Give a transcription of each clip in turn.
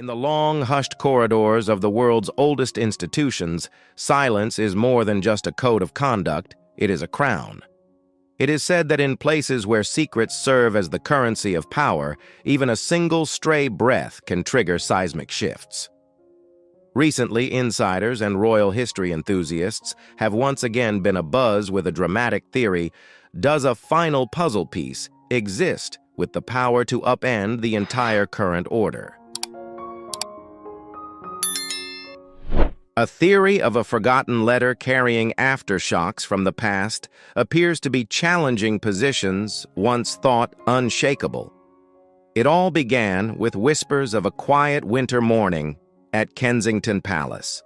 In the long, hushed corridors of the world's oldest institutions, silence is more than just a code of conduct, it is a crown. It is said that in places where secrets serve as the currency of power, even a single stray breath can trigger seismic shifts. Recently, insiders and royal history enthusiasts have once again been abuzz with a dramatic theory: does a final puzzle piece exist with the power to upend the entire current order? A theory of a forgotten letter carrying aftershocks from the past appears to be challenging positions once thought unshakable. It all began with whispers of a quiet winter morning at Kensington Palace.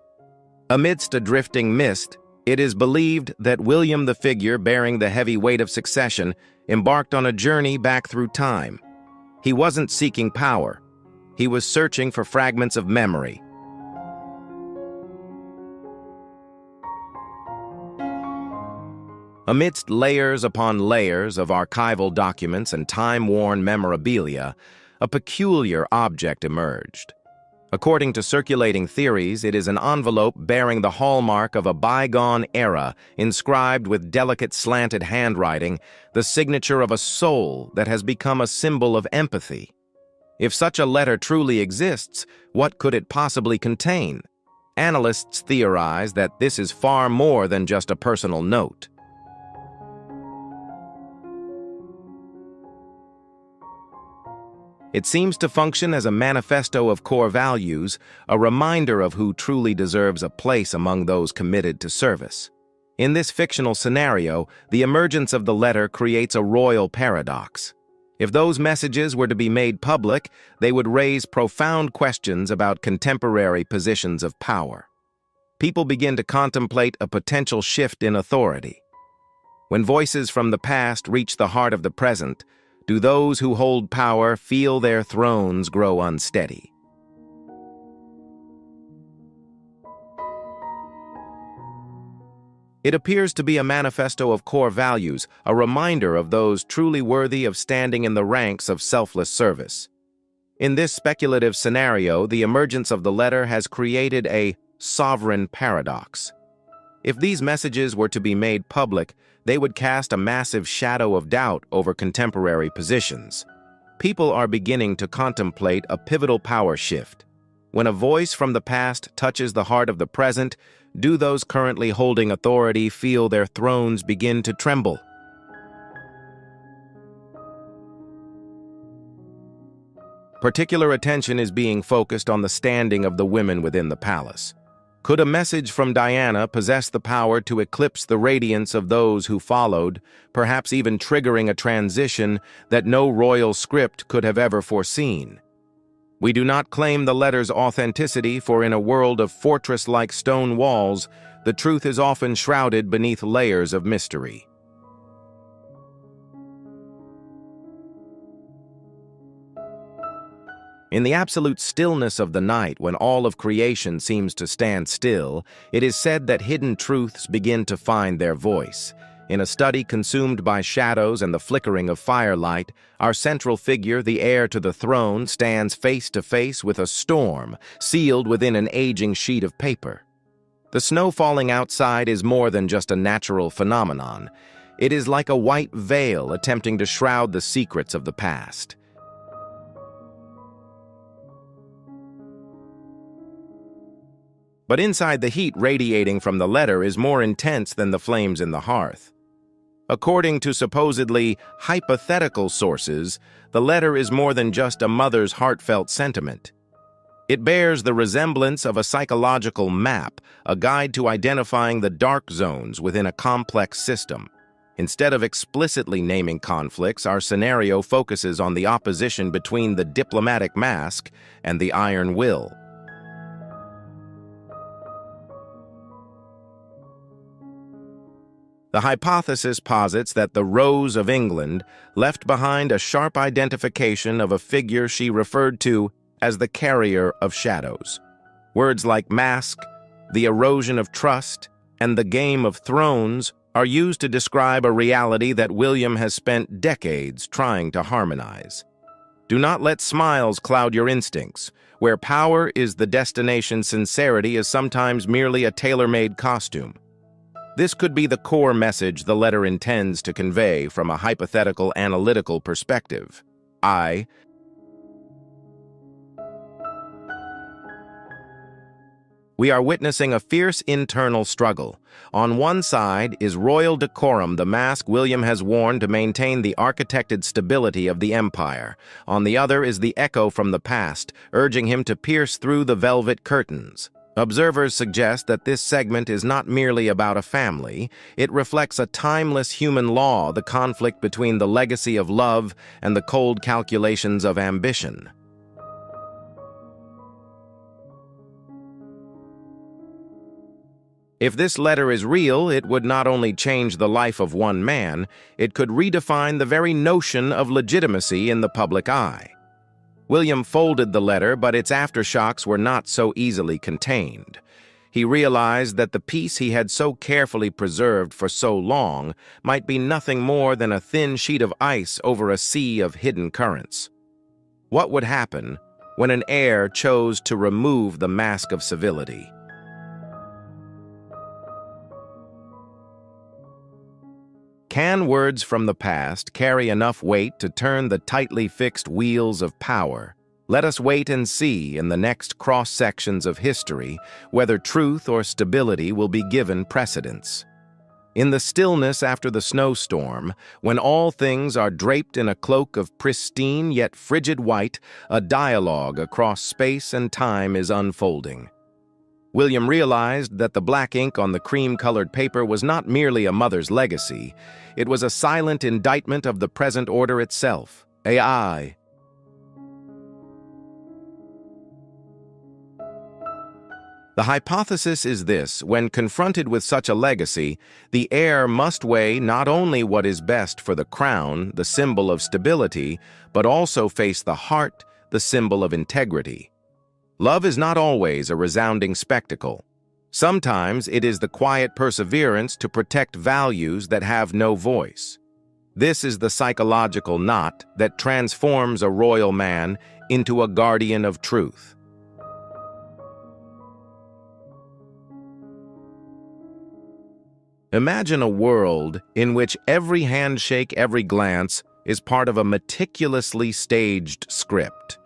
Amidst a drifting mist, it is believed that William, the figure bearing the heavy weight of succession, embarked on a journey back through time. He wasn't seeking power. He was searching for fragments of memory. Amidst layers upon layers of archival documents and time-worn memorabilia, a peculiar object emerged. According to circulating theories, it is an envelope bearing the hallmark of a bygone era, inscribed with delicate slanted handwriting, the signature of a soul that has become a symbol of empathy. If such a letter truly exists, what could it possibly contain? Analysts theorize that this is far more than just a personal note. It seems to function as a manifesto of core values, a reminder of who truly deserves a place among those committed to service. In this fictional scenario, the emergence of the letter creates a royal paradox. If those messages were to be made public, they would raise profound questions about contemporary positions of power. People begin to contemplate a potential shift in authority. When voices from the past reach the heart of the present, do those who hold power feel their thrones grow unsteady? It appears to be a manifesto of core values, a reminder of those truly worthy of standing in the ranks of selfless service. In this speculative scenario, the emergence of the letter has created a sovereign paradox. If these messages were to be made public, they would cast a massive shadow of doubt over contemporary positions. People are beginning to contemplate a pivotal power shift. When a voice from the past touches the heart of the present, do those currently holding authority feel their thrones begin to tremble? Particular attention is being focused on the standing of the women within the palace. Could a message from Diana possess the power to eclipse the radiance of those who followed, perhaps even triggering a transition that no royal script could have ever foreseen? We do not claim the letter's authenticity, for in a world of fortress-like stone walls, the truth is often shrouded beneath layers of mystery. In the absolute stillness of the night, when all of creation seems to stand still, it is said that hidden truths begin to find their voice. In a study consumed by shadows and the flickering of firelight, our central figure, the heir to the throne, stands face to face with a storm, sealed within an aging sheet of paper. The snow falling outside is more than just a natural phenomenon. It is like a white veil attempting to shroud the secrets of the past. But inside, the heat radiating from the letter is more intense than the flames in the hearth. According to supposedly hypothetical sources, the letter is more than just a mother's heartfelt sentiment. It bears the resemblance of a psychological map, a guide to identifying the dark zones within a complex system. Instead of explicitly naming conflicts, our scenario focuses on the opposition between the diplomatic mask and the iron will. The hypothesis posits that the Rose of England left behind a sharp identification of a figure she referred to as the carrier of shadows. Words like mask, the erosion of trust, and the Game of Thrones are used to describe a reality that William has spent decades trying to harmonize. Do not let smiles cloud your instincts. Where power is the destination, sincerity is sometimes merely a tailor-made costume. This could be the core message the letter intends to convey from a hypothetical analytical perspective. We are witnessing a fierce internal struggle. On one side is royal decorum, the mask William has worn to maintain the architected stability of the empire. On the other is the echo from the past, urging him to pierce through the velvet curtains. Observers suggest that this segment is not merely about a family. It reflects a timeless human law, the conflict between the legacy of love and the cold calculations of ambition. If this letter is real, it would not only change the life of one man, it could redefine the very notion of legitimacy in the public eye. William folded the letter, but its aftershocks were not so easily contained. He realized that the peace he had so carefully preserved for so long might be nothing more than a thin sheet of ice over a sea of hidden currents. What would happen when an heir chose to remove the mask of civility? Can words from the past carry enough weight to turn the tightly fixed wheels of power? Let us wait and see in the next cross-sections of history whether truth or stability will be given precedence. In the stillness after the snowstorm, when all things are draped in a cloak of pristine yet frigid white, a dialogue across space and time is unfolding. William realized that the black ink on the cream-colored paper was not merely a mother's legacy. It was a silent indictment of the present order itself. AI. The hypothesis is this: when confronted with such a legacy, the heir must weigh not only what is best for the crown, the symbol of stability, but also face the heart, the symbol of integrity. Love is not always a resounding spectacle. Sometimes it is the quiet perseverance to protect values that have no voice. This is the psychological knot that transforms a royal man into a guardian of truth. Imagine a world in which every handshake, every glance is part of a meticulously staged script.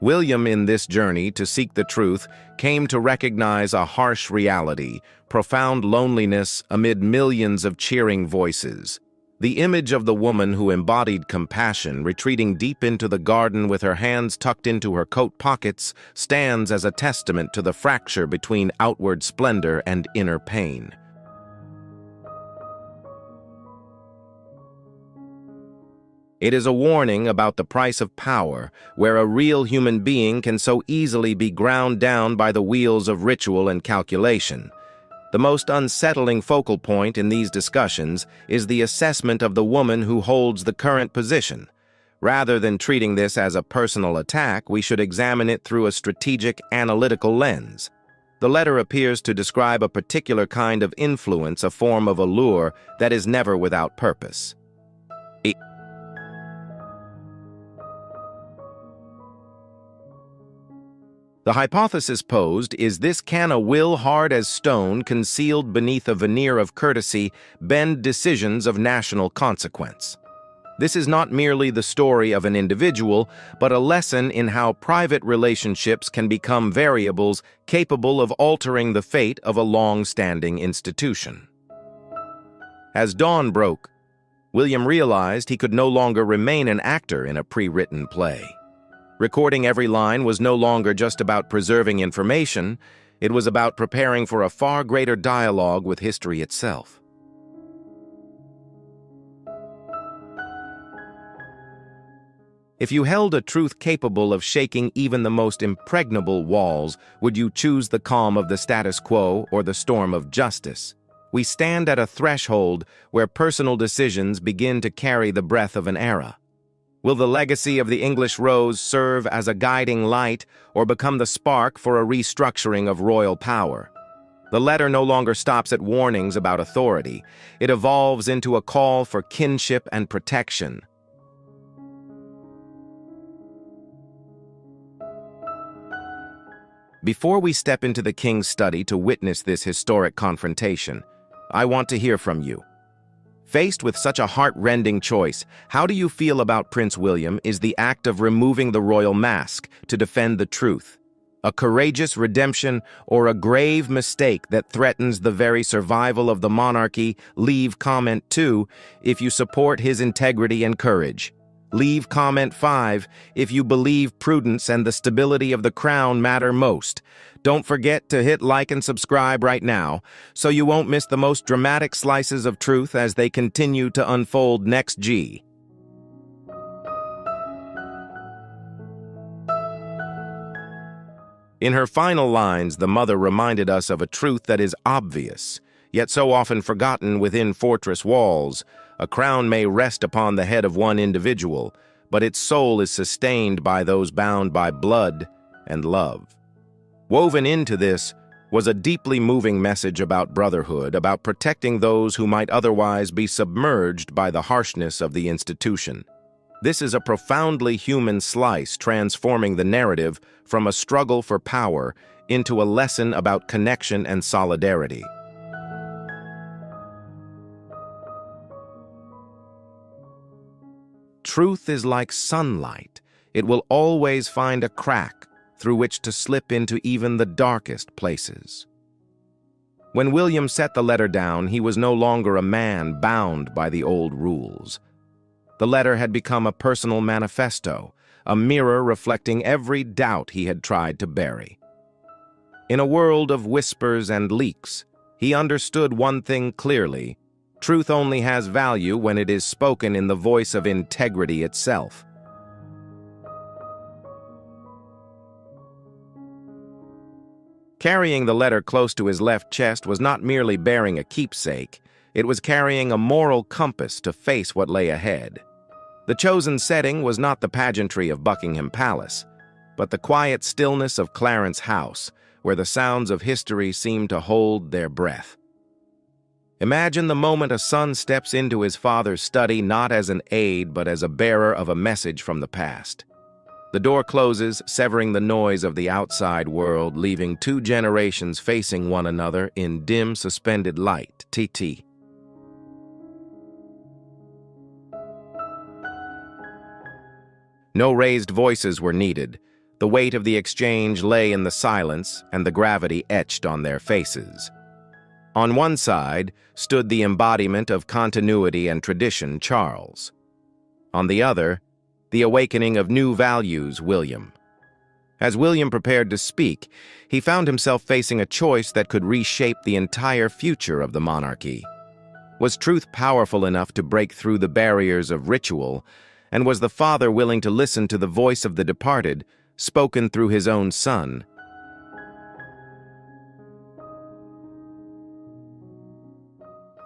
William, in this journey to seek the truth, came to recognize a harsh reality, profound loneliness amid millions of cheering voices. The image of the woman who embodied compassion, retreating deep into the garden with her hands tucked into her coat pockets, stands as a testament to the fracture between outward splendor and inner pain. It is a warning about the price of power, where a real human being can so easily be ground down by the wheels of ritual and calculation. The most unsettling focal point in these discussions is the assessment of the woman who holds the current position. Rather than treating this as a personal attack, we should examine it through a strategic, analytical lens. The letter appears to describe a particular kind of influence, a form of allure that is never without purpose. The hypothesis posed is this: can a will hard as stone, concealed beneath a veneer of courtesy, bend decisions of national consequence? This is not merely the story of an individual, but a lesson in how private relationships can become variables capable of altering the fate of a long-standing institution. As dawn broke, William realized he could no longer remain an actor in a pre-written play. Recording every line was no longer just about preserving information, it was about preparing for a far greater dialogue with history itself. If you held a truth capable of shaking even the most impregnable walls, would you choose the calm of the status quo or the storm of justice? We stand at a threshold where personal decisions begin to carry the breath of an era. Will the legacy of the English rose serve as a guiding light or become the spark for a restructuring of royal power? The letter no longer stops at warnings about authority. It evolves into a call for kinship and protection. Before we step into the king's study to witness this historic confrontation, I want to hear from you. Faced with such a heart-rending choice, how do you feel about Prince William is the act of removing the royal mask to defend the truth? A courageous redemption or a grave mistake that threatens the very survival of the monarchy? Leave comment 2 if you support his integrity and courage. Leave comment 5 if you believe prudence and the stability of the crown matter most. Don't forget to hit like and subscribe right now so you won't miss the most dramatic slices of truth as they continue to unfold next. In her final lines, the mother reminded us of a truth that is obvious, yet so often forgotten within fortress walls. A crown may rest upon the head of one individual, but its soul is sustained by those bound by blood and love. Woven into this was a deeply moving message about brotherhood, about protecting those who might otherwise be submerged by the harshness of the institution. This is a profoundly human slice, transforming the narrative from a struggle for power into a lesson about connection and solidarity. Truth is like sunlight. It will always find a crack through which to slip into even the darkest places. When William set the letter down, he was no longer a man bound by the old rules. The letter had become a personal manifesto, a mirror reflecting every doubt he had tried to bury. In a world of whispers and leaks, he understood one thing clearly: truth only has value when it is spoken in the voice of integrity itself. Carrying the letter close to his left chest was not merely bearing a keepsake, it was carrying a moral compass to face what lay ahead. The chosen setting was not the pageantry of Buckingham Palace, but the quiet stillness of Clarence House, where the sounds of history seemed to hold their breath. Imagine the moment a son steps into his father's study not as an aide but as a bearer of a message from the past. The door closes, severing the noise of the outside world, leaving two generations facing one another in dim, suspended light. No raised voices were needed. The weight of the exchange lay in the silence and the gravity etched on their faces. On one side stood the embodiment of continuity and tradition, Charles. On the other, the awakening of new values, William. As William prepared to speak, he found himself facing a choice that could reshape the entire future of the monarchy. Was truth powerful enough to break through the barriers of ritual, and was the father willing to listen to the voice of the departed, spoken through his own son?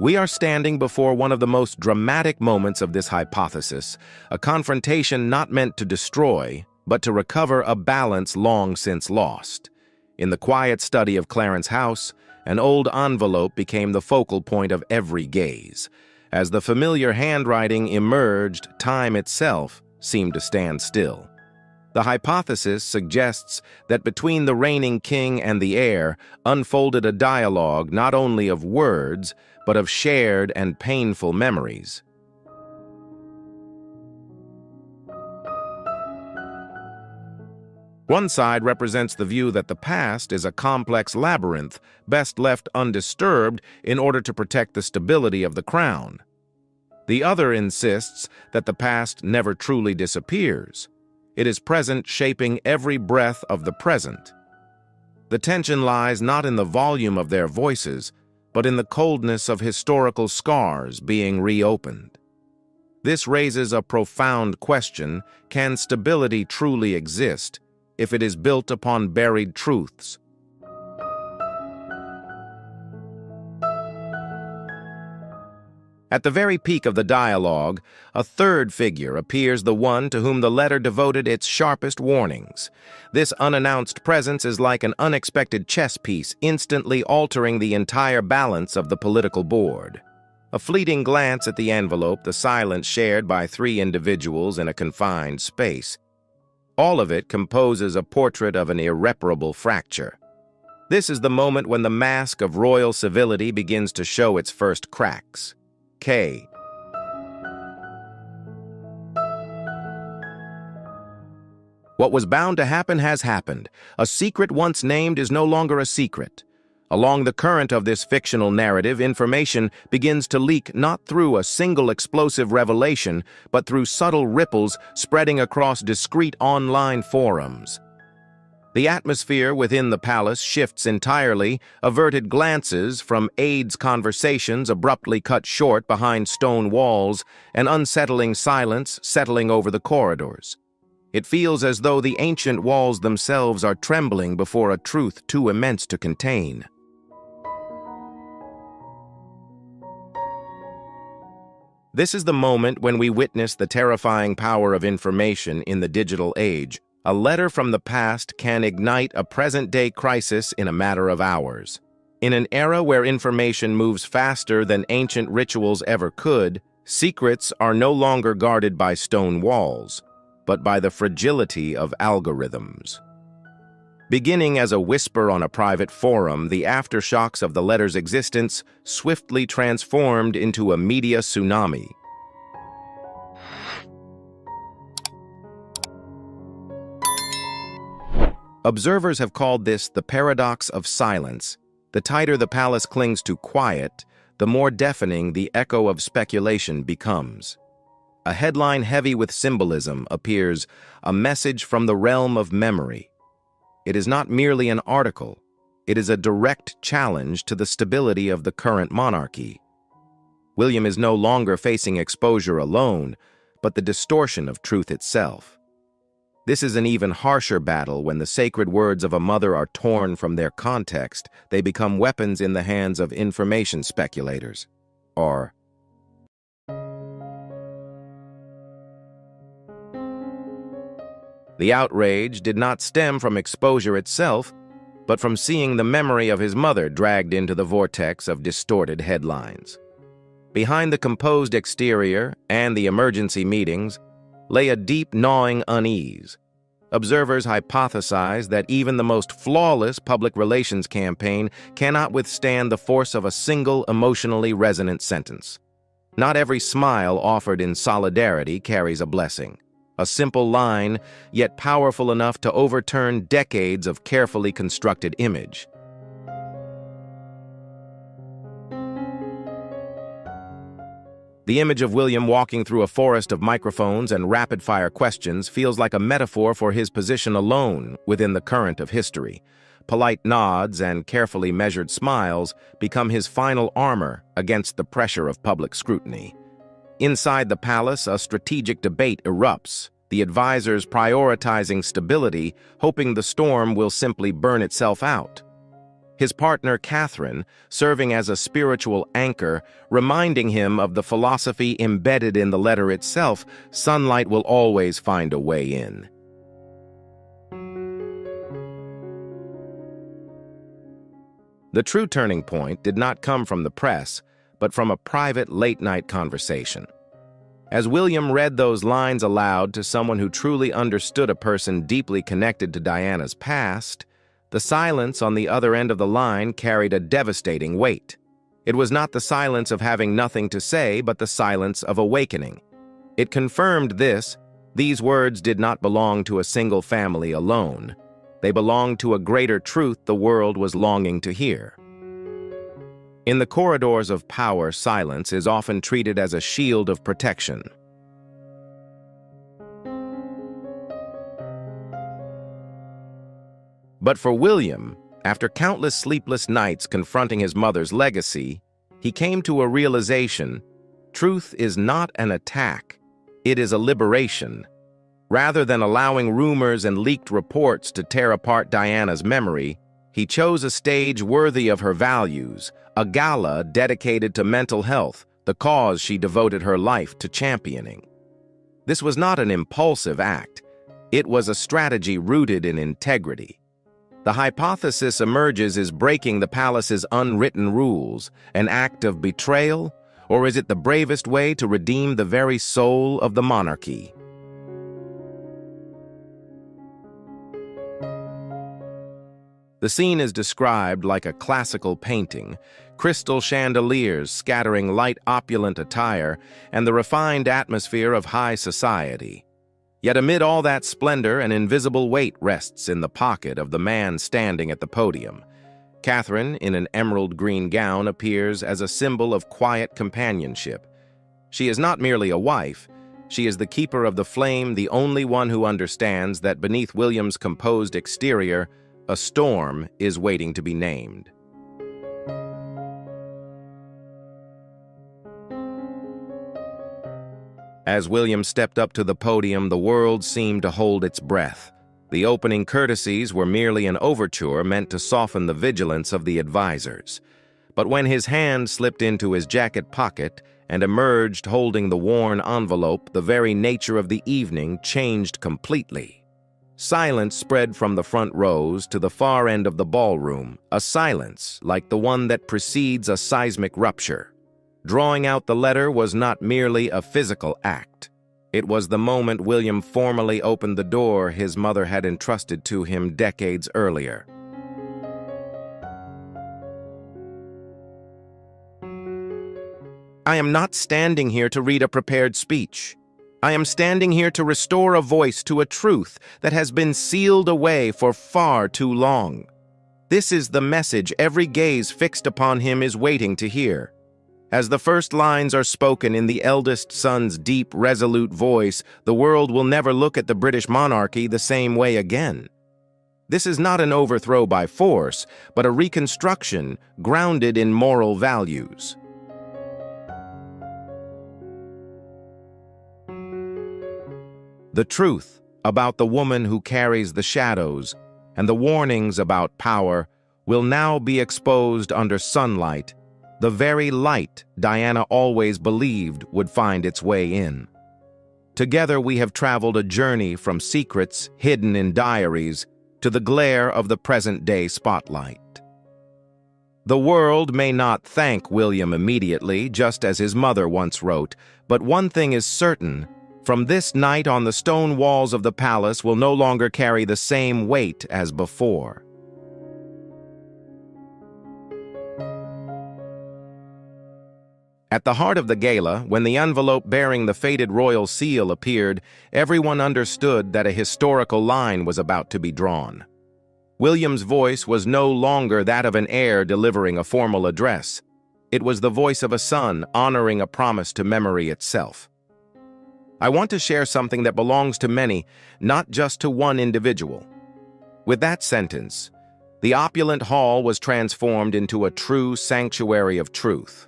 We are standing before one of the most dramatic moments of this hypothesis, a confrontation not meant to destroy, but to recover a balance long since lost. In the quiet study of Clarence House, an old envelope became the focal point of every gaze. As the familiar handwriting emerged, time itself seemed to stand still. The hypothesis suggests that between the reigning king and the heir unfolded a dialogue not only of words, but of shared and painful memories. One side represents the view that the past is a complex labyrinth, best left undisturbed in order to protect the stability of the crown. The other insists that the past never truly disappears. It is present, shaping every breath of the present. The tension lies not in the volume of their voices, but in the coldness of historical scars being reopened. This raises a profound question: can stability truly exist if it is built upon buried truths? At the very peak of the dialogue, a third figure appears, the one to whom the letter devoted its sharpest warnings. This unannounced presence is like an unexpected chess piece, instantly altering the entire balance of the political board. A fleeting glance at the envelope, the silence shared by three individuals in a confined space. All of it composes a portrait of an irreparable fracture. This is the moment when the mask of royal civility begins to show its first cracks. K. What was bound to happen has happened. A secret once named is no longer a secret. Along the current of this fictional narrative, information begins to leak not through a single explosive revelation, but through subtle ripples spreading across discrete online forums. The atmosphere within the palace shifts entirely, averted glances from aides' conversations abruptly cut short behind stone walls, an unsettling silence settling over the corridors. It feels as though the ancient walls themselves are trembling before a truth too immense to contain. This is the moment when we witness the terrifying power of information in the digital age. A letter from the past can ignite a present-day crisis in a matter of hours. In an era where information moves faster than ancient rituals ever could, secrets are no longer guarded by stone walls, but by the fragility of algorithms. Beginning as a whisper on a private forum, the aftershocks of the letter's existence swiftly transformed into a media tsunami. Observers have called this the paradox of silence. The tighter the palace clings to quiet, the more deafening the echo of speculation becomes. A headline heavy with symbolism appears, a message from the realm of memory. It is not merely an article, it is a direct challenge to the stability of the current monarchy. William is no longer facing exposure alone, but the distortion of truth itself. This is an even harsher battle when the sacred words of a mother are torn from their context. They become weapons in the hands of information speculators. Or the outrage did not stem from exposure itself, but from seeing the memory of his mother dragged into the vortex of distorted headlines. Behind the composed exterior and the emergency meetings lay a deep, gnawing unease. Observers hypothesize that even the most flawless public relations campaign cannot withstand the force of a single emotionally resonant sentence. Not every smile offered in solidarity carries a blessing. A simple line, yet powerful enough to overturn decades of carefully constructed image. The image of William walking through a forest of microphones and rapid-fire questions feels like a metaphor for his position alone within the current of history. Polite nods and carefully measured smiles become his final armor against the pressure of public scrutiny. Inside the palace, a strategic debate erupts, the advisors prioritizing stability, hoping the storm will simply burn itself out. His partner, Catherine, serving as a spiritual anchor, reminding him of the philosophy embedded in the letter itself: sunlight will always find a way in. The true turning point did not come from the press, but from a private late-night conversation. As William read those lines aloud to someone who truly understood a person deeply connected to Diana's past, the silence on the other end of the line carried a devastating weight. It was not the silence of having nothing to say, but the silence of awakening. It confirmed this: these words did not belong to a single family alone. They belonged to a greater truth the world was longing to hear. In the corridors of power, silence is often treated as a shield of protection. But for William, after countless sleepless nights confronting his mother's legacy, he came to a realization: truth is not an attack, it is a liberation. Rather than allowing rumors and leaked reports to tear apart Diana's memory, he chose a stage worthy of her values, a gala dedicated to mental health, the cause she devoted her life to championing. This was not an impulsive act. It was a strategy rooted in integrity. The hypothesis emerges: is breaking the palace's unwritten rules an act of betrayal, or is it the bravest way to redeem the very soul of the monarchy? The scene is described like a classical painting, crystal chandeliers scattering light opulent attire, and the refined atmosphere of high society. Yet amid all that splendor, an invisible weight rests in the pocket of the man standing at the podium. Catherine, in an emerald green gown, appears as a symbol of quiet companionship. She is not merely a wife, she is the keeper of the flame, the only one who understands that beneath William's composed exterior, a storm is waiting to be named. As William stepped up to the podium, the world seemed to hold its breath. The opening courtesies were merely an overture meant to soften the vigilance of the advisors. But when his hand slipped into his jacket pocket and emerged holding the worn envelope, the very nature of the evening changed completely. Silence spread from the front rows to the far end of the ballroom, a silence like the one that precedes a seismic rupture. Drawing out the letter was not merely a physical act. It was the moment William formally opened the door his mother had entrusted to him decades earlier. I am not standing here to read a prepared speech. I am standing here to restore a voice to a truth that has been sealed away for far too long. This is the message every gaze fixed upon him is waiting to hear. As the first lines are spoken in the eldest son's deep, resolute voice, the world will never look at the British monarchy the same way again. This is not an overthrow by force, but a reconstruction grounded in moral values. The truth about the woman who carries the shadows and the warnings about power will now be exposed under sunlight, the very light Diana always believed would find its way in. Together we have traveled a journey from secrets hidden in diaries to the glare of the present-day spotlight. The world may not thank William immediately, just as his mother once wrote, but one thing is certain: from this night on, the stone walls of the palace will no longer carry the same weight as before. At the heart of the gala, when the envelope bearing the faded royal seal appeared, everyone understood that a historical line was about to be drawn. William's voice was no longer that of an heir delivering a formal address. It was the voice of a son honoring a promise to memory itself. I want to share something that belongs to many, not just to one individual. With that sentence, the opulent hall was transformed into a true sanctuary of truth.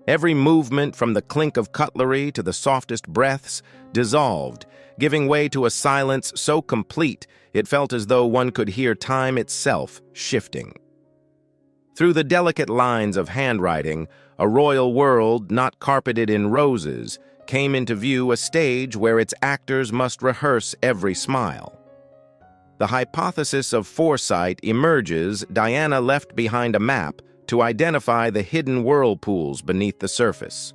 Every movement, from the clink of cutlery to the softest breaths, dissolved, giving way to a silence so complete it felt as though one could hear time itself shifting. Through the delicate lines of handwriting, a royal world not carpeted in roses came into view, a stage where its actors must rehearse every smile. The hypothesis of foresight emerges. Diana left behind a map to identify the hidden whirlpools beneath the surface.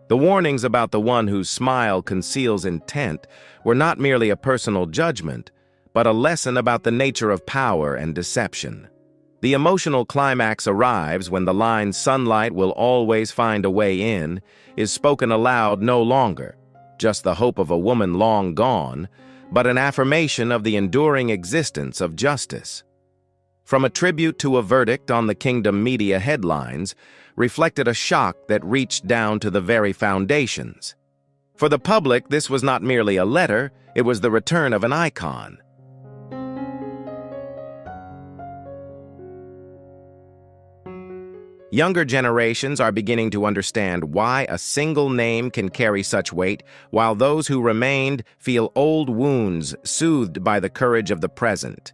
The warnings about the one whose smile conceals intent were not merely a personal judgment, but a lesson about the nature of power and deception. The emotional climax arrives when the line "sunlight will always find a way in" is spoken aloud, no longer just the hope of a woman long gone, but an affirmation of the enduring existence of justice. From a tribute to a verdict on the kingdom, media headlines reflected a shock that reached down to the very foundations. For the public, this was not merely a letter, it was the return of an icon. Younger generations are beginning to understand why a single name can carry such weight, while those who remained feel old wounds soothed by the courage of the present.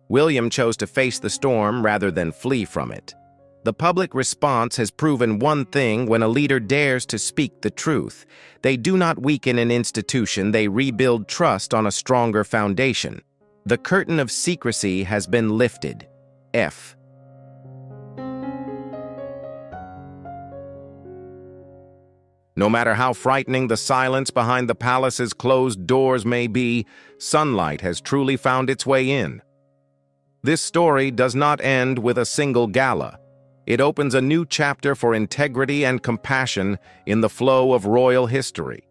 William chose to face the storm rather than flee from it. The public response has proven one thing: when a leader dares to speak the truth, they do not weaken an institution, they rebuild trust on a stronger foundation. The curtain of secrecy has been lifted. No matter how frightening the silence behind the palace's closed doors may be, sunlight has truly found its way in. This story does not end with a single gala. It opens a new chapter for integrity and compassion in the flow of royal history.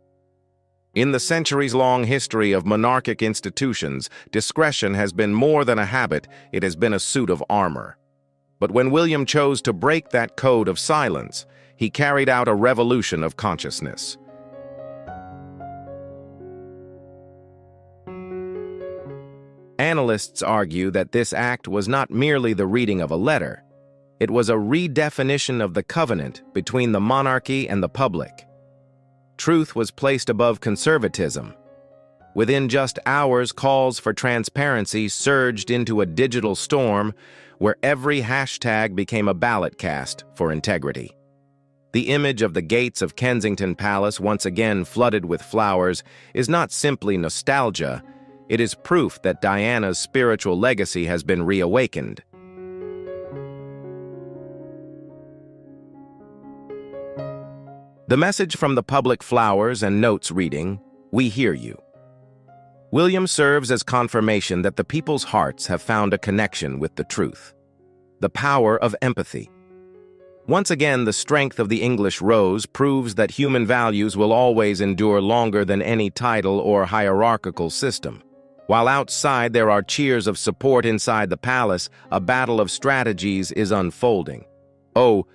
In the centuries-long history of monarchic institutions, discretion has been more than a habit, it has been a suit of armor. But when William chose to break that code of silence, he carried out a revolution of consciousness. Analysts argue that this act was not merely the reading of a letter. It was a redefinition of the covenant between the monarchy and the public. Truth was placed above conservatism. Within just hours, calls for transparency surged into a digital storm where every hashtag became a ballot cast for integrity. The image of the gates of Kensington Palace once again flooded with flowers is not simply nostalgia, it is proof that Diana's spiritual legacy has been reawakened. The message from the public flowers and notes reading, "We hear you." William serves as confirmation that the people's hearts have found a connection with the truth. The power of empathy. Once again, the strength of the English rose proves that human values will always endure longer than any title or hierarchical system. While outside there are cheers of support, inside the palace, a battle of strategies is unfolding. Oh,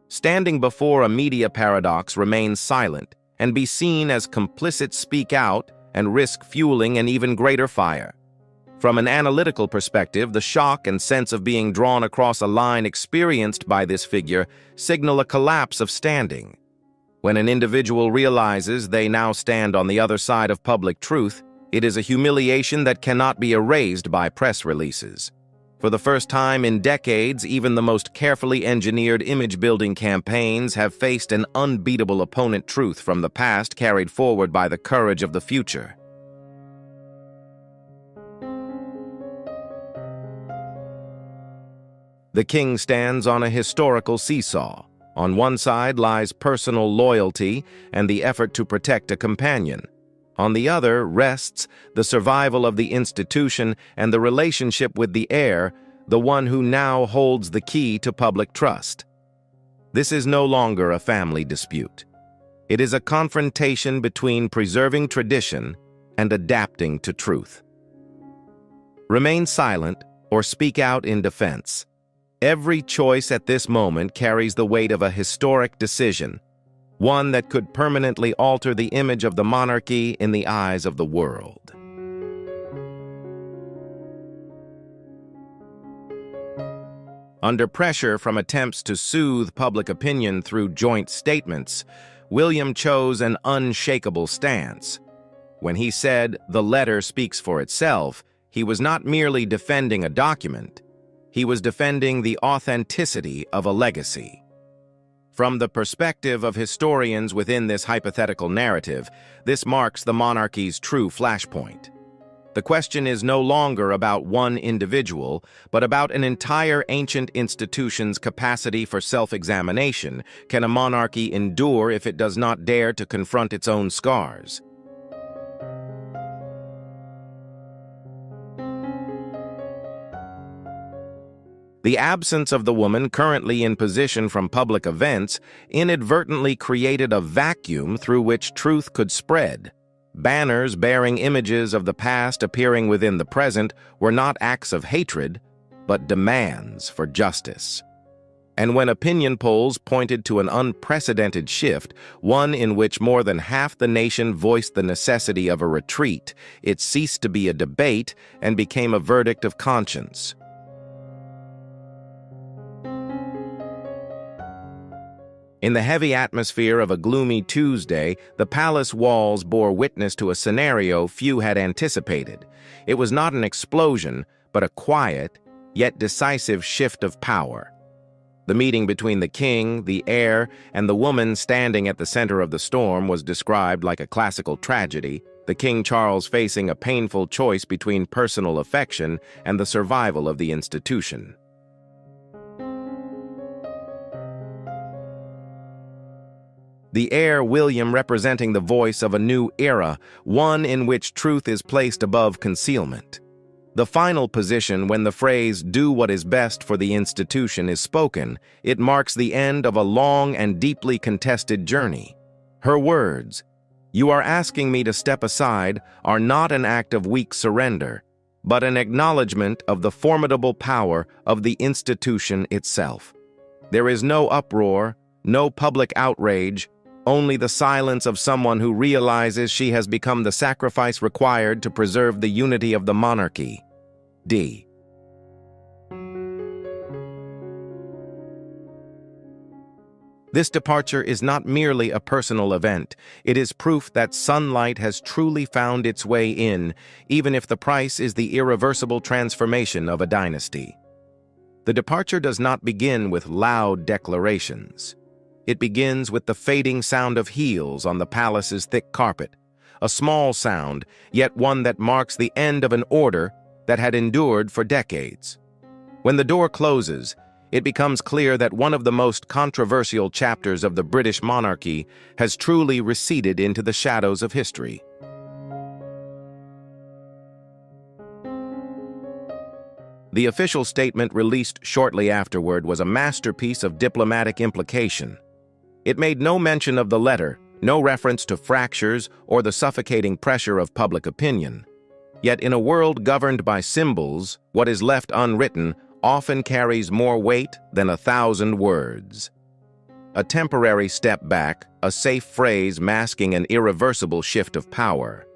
standing before a media paradox, remain silent and be seen as complicit, speak out, and risk fueling an even greater fire. From an analytical perspective, the shock and sense of being drawn across a line experienced by this figure signal a collapse of standing. When an individual realizes they now stand on the other side of public truth, it is a humiliation that cannot be erased by press releases. For the first time in decades, even the most carefully engineered image-building campaigns have faced an unbeatable opponent, truth from the past carried forward by the courage of the future. The king stands on a historical seesaw. On one side lies personal loyalty and the effort to protect a companion. On the other rests the survival of the institution and the relationship with the heir, the one who now holds the key to public trust. This is no longer a family dispute. It is a confrontation between preserving tradition and adapting to truth. Remain silent or speak out in defense. Every choice at this moment carries the weight of a historic decision, one that could permanently alter the image of the monarchy in the eyes of the world. Under pressure from attempts to soothe public opinion through joint statements, William chose an unshakable stance. When he said, "The letter speaks for itself," he was not merely defending a document, he was defending the authenticity of a legacy. From the perspective of historians within this hypothetical narrative, this marks the monarchy's true flashpoint. The question is no longer about one individual, but about an entire ancient institution's capacity for self-examination. Can a monarchy endure if it does not dare to confront its own scars? The absence of the woman currently in position from public events inadvertently created a vacuum through which truth could spread. Banners bearing images of the past appearing within the present were not acts of hatred, but demands for justice. And when opinion polls pointed to an unprecedented shift, one in which more than half the nation voiced the necessity of a retreat, it ceased to be a debate and became a verdict of conscience. In the heavy atmosphere of a gloomy Tuesday, the palace walls bore witness to a scenario few had anticipated. It was not an explosion, but a quiet, yet decisive shift of power. The meeting between the king, the heir, and the woman standing at the center of the storm was described like a classical tragedy, the King Charles facing a painful choice between personal affection and the survival of the institution. The heir William representing the voice of a new era, one in which truth is placed above concealment. The final position when the phrase, "do what is best for the institution," is spoken, it marks the end of a long and deeply contested journey. Her words, "You are asking me to step aside," are not an act of weak surrender, but an acknowledgement of the formidable power of the institution itself. There is no uproar, no public outrage, only the silence of someone who realizes she has become the sacrifice required to preserve the unity of the monarchy. D. This departure is not merely a personal event. It is proof that sunlight has truly found its way in, even if the price is the irreversible transformation of a dynasty. The departure does not begin with loud declarations. It begins with the fading sound of heels on the palace's thick carpet, a small sound, yet one that marks the end of an order that had endured for decades. When the door closes, it becomes clear that one of the most controversial chapters of the British monarchy has truly receded into the shadows of history. The official statement released shortly afterward was a masterpiece of diplomatic implication. It made no mention of the letter, no reference to fractures or the suffocating pressure of public opinion. Yet in a world governed by symbols, what is left unwritten often carries more weight than 1,000 words. A temporary step back, a safe phrase masking an irreversible shift of power.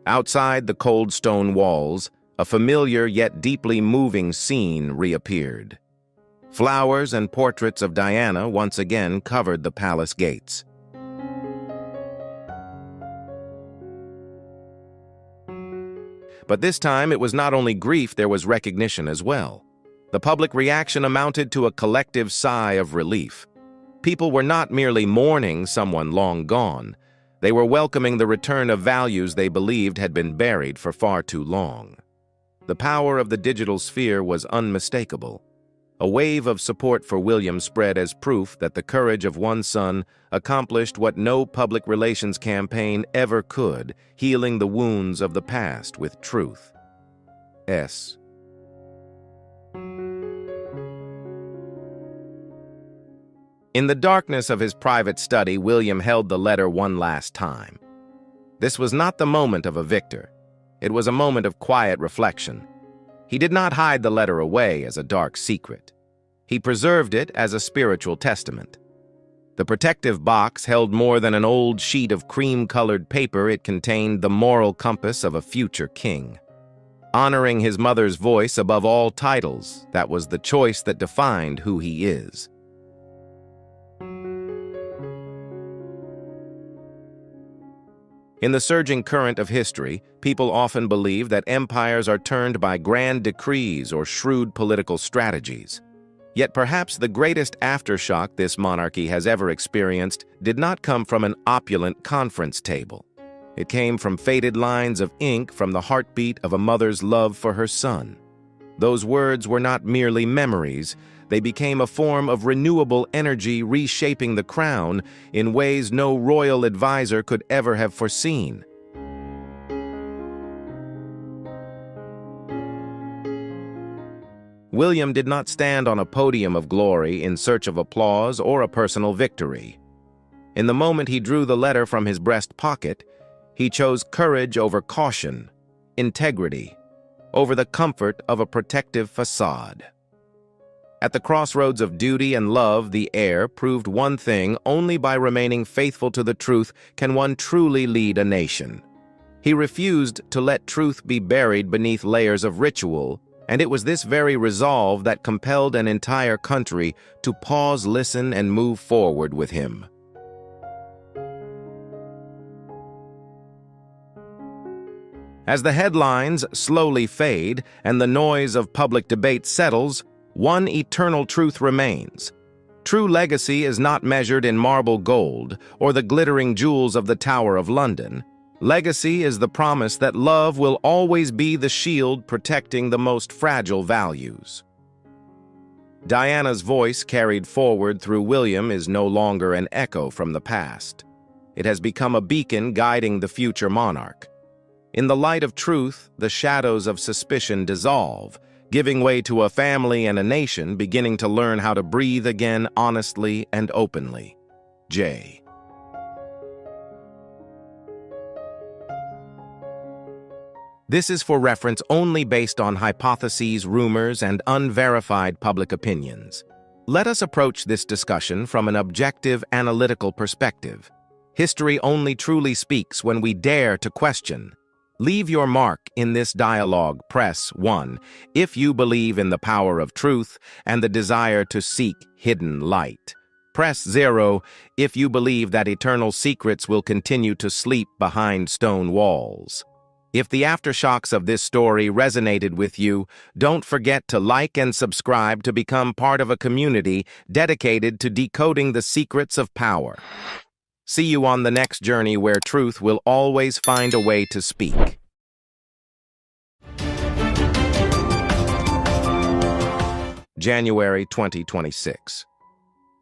Outside the cold stone walls, a familiar yet deeply moving scene reappeared. Flowers and portraits of Diana once again covered the palace gates. But this time it was not only grief, there was recognition as well. The public reaction amounted to a collective sigh of relief. People were not merely mourning someone long gone. They were welcoming the return of values they believed had been buried for far too long. The power of the digital sphere was unmistakable. A wave of support for William spread as proof that the courage of one son accomplished what no public relations campaign ever could, healing the wounds of the past with truth. S. In the darkness of his private study, William held the letter one last time. This was not the moment of a victor. It was a moment of quiet reflection. He did not hide the letter away as a dark secret. He preserved it as a spiritual testament. The protective box held more than an old sheet of cream-colored paper. It contained the moral compass of a future king. Honoring his mother's voice above all titles, that was the choice that defined who he is. In the surging current of history, people often believe that empires are turned by grand decrees or shrewd political strategies. Yet perhaps the greatest aftershock this monarchy has ever experienced did not come from an opulent conference table. It came from faded lines of ink from the heartbeat of a mother's love for her son. Those words were not merely memories. They became a form of renewable energy reshaping the crown in ways no royal advisor could ever have foreseen. William did not stand on a podium of glory in search of applause or a personal victory. In the moment he drew the letter from his breast pocket, he chose courage over caution, integrity over the comfort of a protective facade. At the crossroads of duty and love, the heir proved one thing: only by remaining faithful to the truth can one truly lead a nation. He refused to let truth be buried beneath layers of ritual, and it was this very resolve that compelled an entire country to pause, listen, and move forward with him. As the headlines slowly fade and the noise of public debate settles, one eternal truth remains. True legacy is not measured in marble gold or the glittering jewels of the Tower of London. Legacy is the promise that love will always be the shield protecting the most fragile values. Diana's voice carried forward through William is no longer an echo from the past. It has become a beacon guiding the future monarch. In the light of truth, the shadows of suspicion dissolve, giving way to a family and a nation beginning to learn how to breathe again honestly and openly. J. This is for reference only based on hypotheses, rumors, and unverified public opinions. Let us approach this discussion from an objective, analytical perspective. History only truly speaks when we dare to question. Leave your mark in this dialogue. Press 1 if you believe in the power of truth and the desire to seek hidden light. Press 0 if you believe that eternal secrets will continue to sleep behind stone walls. If the aftershocks of this story resonated with you, don't forget to like and subscribe to become part of a community dedicated to decoding the secrets of power. See you on the next journey where truth will always find a way to speak. January 2026.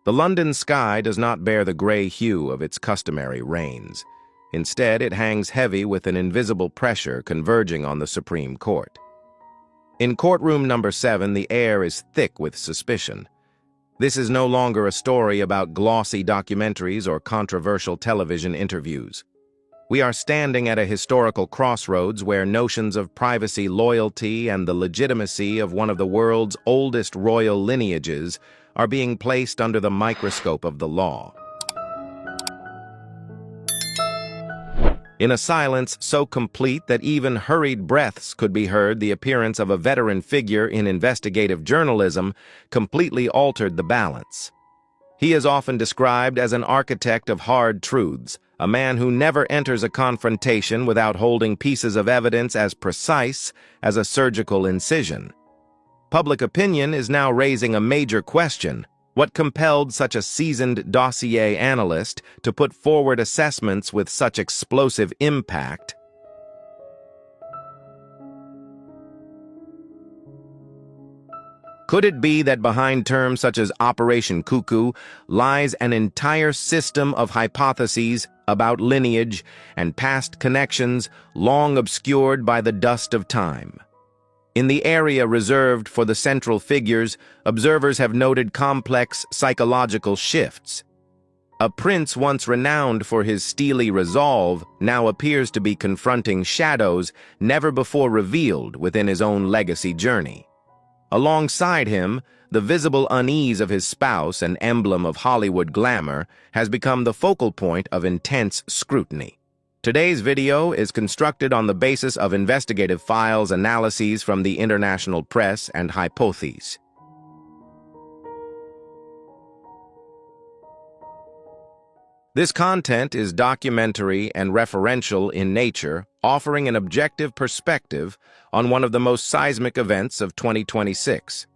The London sky does not bear the gray hue of its customary rains. Instead, it hangs heavy with an invisible pressure converging on the Supreme Court. In courtroom number 7, the air is thick with suspicion. This is no longer a story about glossy documentaries or controversial television interviews. We are standing at a historical crossroads where notions of privacy, loyalty, and the legitimacy of one of the world's oldest royal lineages are being placed under the microscope of the law. In a silence so complete that even hurried breaths could be heard, the appearance of a veteran figure in investigative journalism completely altered the balance. He is often described as an architect of hard truths, a man who never enters a confrontation without holding pieces of evidence as precise as a surgical incision. Public opinion is now raising a major question. What compelled such a seasoned dossier analyst to put forward assessments with such explosive impact? Could it be that behind terms such as Operation Cuckoo lies an entire system of hypotheses about lineage and past connections long obscured by the dust of time? In the area reserved for the central figures, observers have noted complex psychological shifts. A prince once renowned for his steely resolve now appears to be confronting shadows never before revealed within his own legacy journey. Alongside him, the visible unease of his spouse, an emblem of Hollywood glamour, has become the focal point of intense scrutiny. Today's video is constructed on the basis of investigative files, analyses from the international press, and hypotheses. This content is documentary and referential in nature, offering an objective perspective on one of the most seismic events of 2026.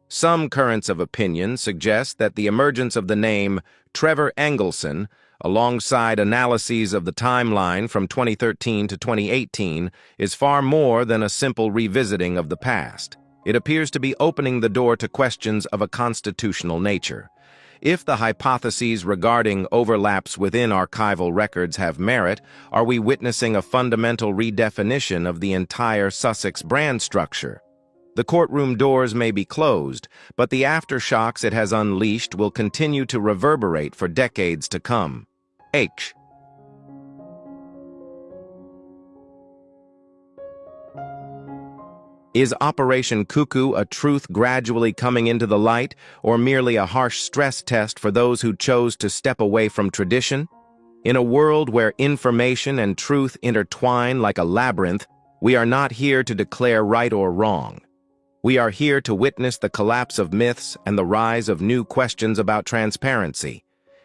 Some currents of opinion suggest that the emergence of the name Trevor Engelson, alongside analyses of the timeline from 2013 to 2018, is far more than a simple revisiting of the past. It appears to be opening the door to questions of a constitutional nature. If the hypotheses regarding overlaps within archival records have merit, are we witnessing a fundamental redefinition of the entire Sussex brand structure? The courtroom doors may be closed, but the aftershocks it has unleashed will continue to reverberate for decades to come. H. Is Operation Cuckoo a truth gradually coming into the light, or merely a harsh stress test for those who chose to step away from tradition? In a world where information and truth intertwine like a labyrinth, we are not here to declare right or wrong. We are here to witness the collapse of myths and the rise of new questions about transparency.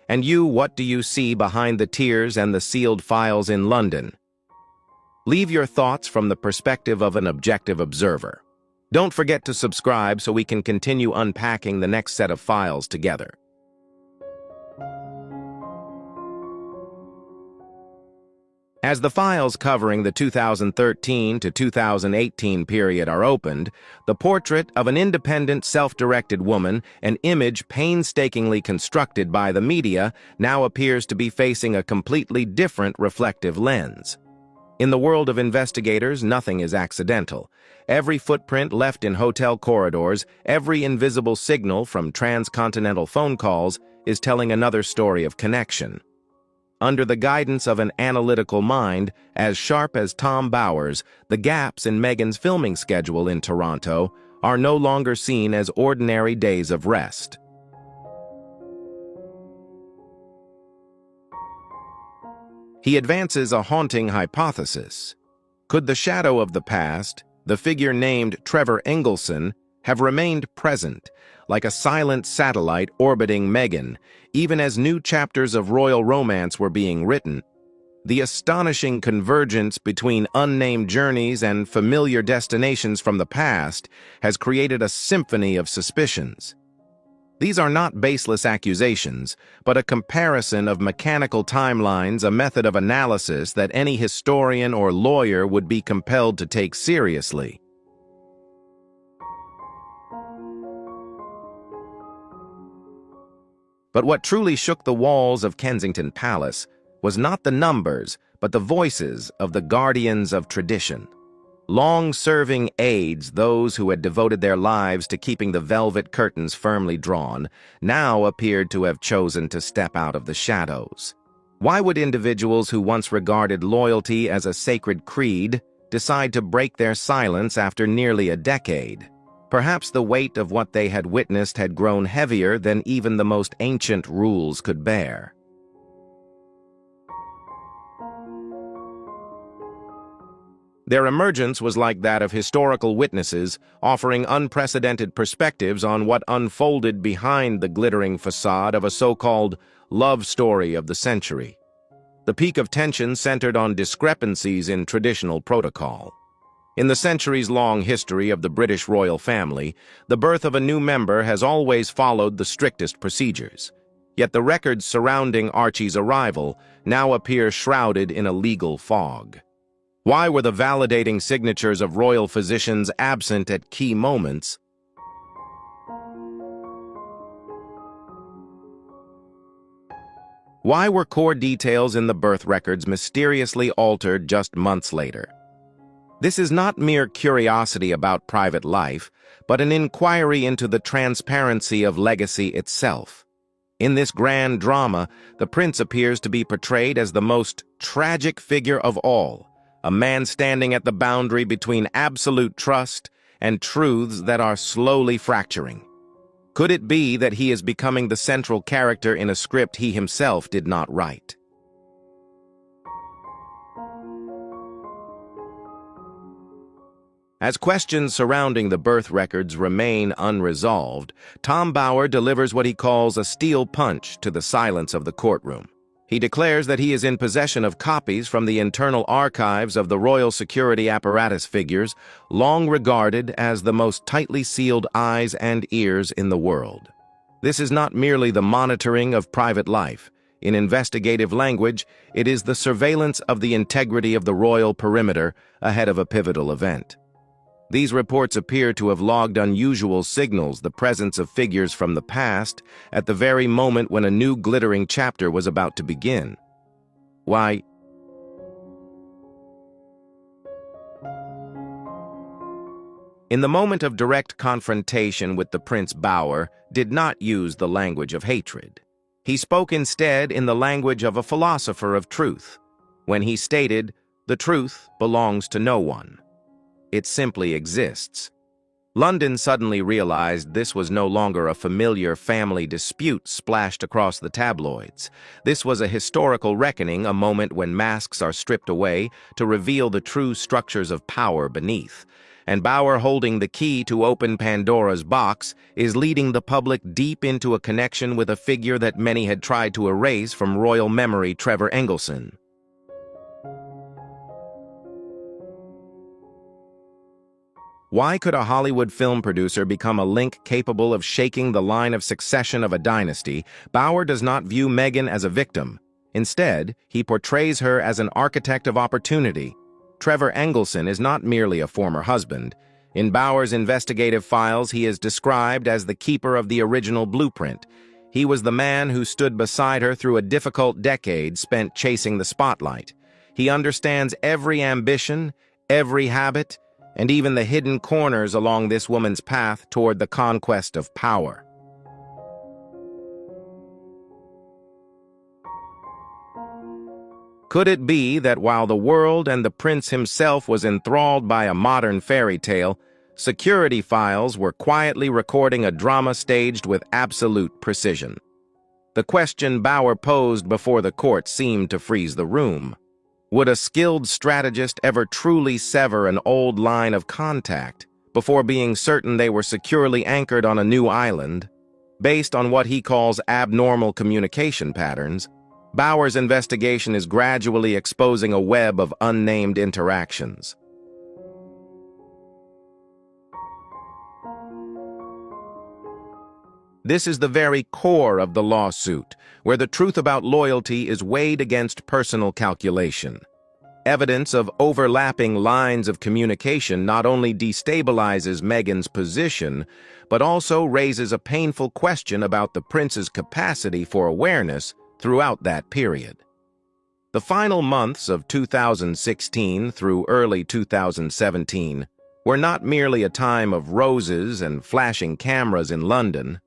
And you, what do you see behind the tears and the sealed files in London? Leave your thoughts from the perspective of an objective observer. Don't forget to subscribe so we can continue unpacking the next set of files together. As the files covering the 2013 to 2018 period are opened, the portrait of an independent, self-directed woman, an image painstakingly constructed by the media, now appears to be facing a completely different reflective lens. In the world of investigators, nothing is accidental. Every footprint left in hotel corridors, every invisible signal from transcontinental phone calls is telling another story of connection. Under the guidance of an analytical mind as sharp as Tom Bower's, the gaps in Meghan's filming schedule in Toronto are no longer seen as ordinary days of rest. He advances a haunting hypothesis. Could the shadow of the past, the figure named Trevor Engelson, have remained present, like a silent satellite orbiting Meghan, even as new chapters of royal romance were being written? The astonishing convergence between unnamed journeys and familiar destinations from the past has created a symphony of suspicions. These are not baseless accusations, but a comparison of mechanical timelines, a method of analysis that any historian or lawyer would be compelled to take seriously. But what truly shook the walls of Kensington Palace was not the numbers, but the voices of the guardians of tradition. Long-serving aides, those who had devoted their lives to keeping the velvet curtains firmly drawn, now appeared to have chosen to step out of the shadows. Why would individuals who once regarded loyalty as a sacred creed decide to break their silence after nearly a decade? Perhaps the weight of what they had witnessed had grown heavier than even the most ancient rules could bear. Their emergence was like that of historical witnesses, offering unprecedented perspectives on what unfolded behind the glittering facade of a so-called love story of the century. The peak of tension centered on discrepancies in traditional protocol. In the centuries-long history of the British royal family, the birth of a new member has always followed the strictest procedures. Yet the records surrounding Archie's arrival now appear shrouded in a legal fog. Why were the validating signatures of royal physicians absent at key moments? Why were core details in the birth records mysteriously altered just months later? This is not mere curiosity about private life, but an inquiry into the transparency of legacy itself. In this grand drama, the prince appears to be portrayed as the most tragic figure of all, a man standing at the boundary between absolute trust and truths that are slowly fracturing. Could it be that he is becoming the central character in a script he himself did not write? As questions surrounding the birth records remain unresolved, Tom Bower delivers what he calls a steel punch to the silence of the courtroom. He declares that he is in possession of copies from the internal archives of the royal security apparatus figures, long regarded as the most tightly sealed eyes and ears in the world. This is not merely the monitoring of private life. In investigative language, it is the surveillance of the integrity of the royal perimeter ahead of a pivotal event. These reports appear to have logged unusual signals, the presence of figures from the past, at the very moment when a new glittering chapter was about to begin. Why? In the moment of direct confrontation with the Prince, Bower did not use the language of hatred. He spoke instead in the language of a philosopher of truth, when he stated, "The truth belongs to no one. It simply exists." London suddenly realized this was no longer a familiar family dispute splashed across the tabloids. This was a historical reckoning, a moment when masks are stripped away to reveal the true structures of power beneath. And Bower, holding the key to open Pandora's box, is leading the public deep into a connection with a figure that many had tried to erase from royal memory, Trevor Engelson. Why could a Hollywood film producer become a link capable of shaking the line of succession of a dynasty? Bower does not view Meghan as a victim. Instead, he portrays her as an architect of opportunity. Trevor Engelson is not merely a former husband. In Bauer's investigative files, he is described as the keeper of the original blueprint. He was the man who stood beside her through a difficult decade spent chasing the spotlight. He understands every ambition, every habit, and even the hidden corners along this woman's path toward the conquest of power. Could it be that while the world and the prince himself was enthralled by a modern fairy tale, security files were quietly recording a drama staged with absolute precision? The question Bauer posed before the court seemed to freeze the room. Would a skilled strategist ever truly sever an old line of contact before being certain they were securely anchored on a new island? Based on what he calls abnormal communication patterns, Bauer's investigation is gradually exposing a web of unnamed interactions. This is the very core of the lawsuit, where the truth about loyalty is weighed against personal calculation. Evidence of overlapping lines of communication not only destabilizes Meghan's position, but also raises a painful question about the prince's capacity for awareness throughout that period. The final months of 2016 through early 2017 were not merely a time of roses and flashing cameras in London.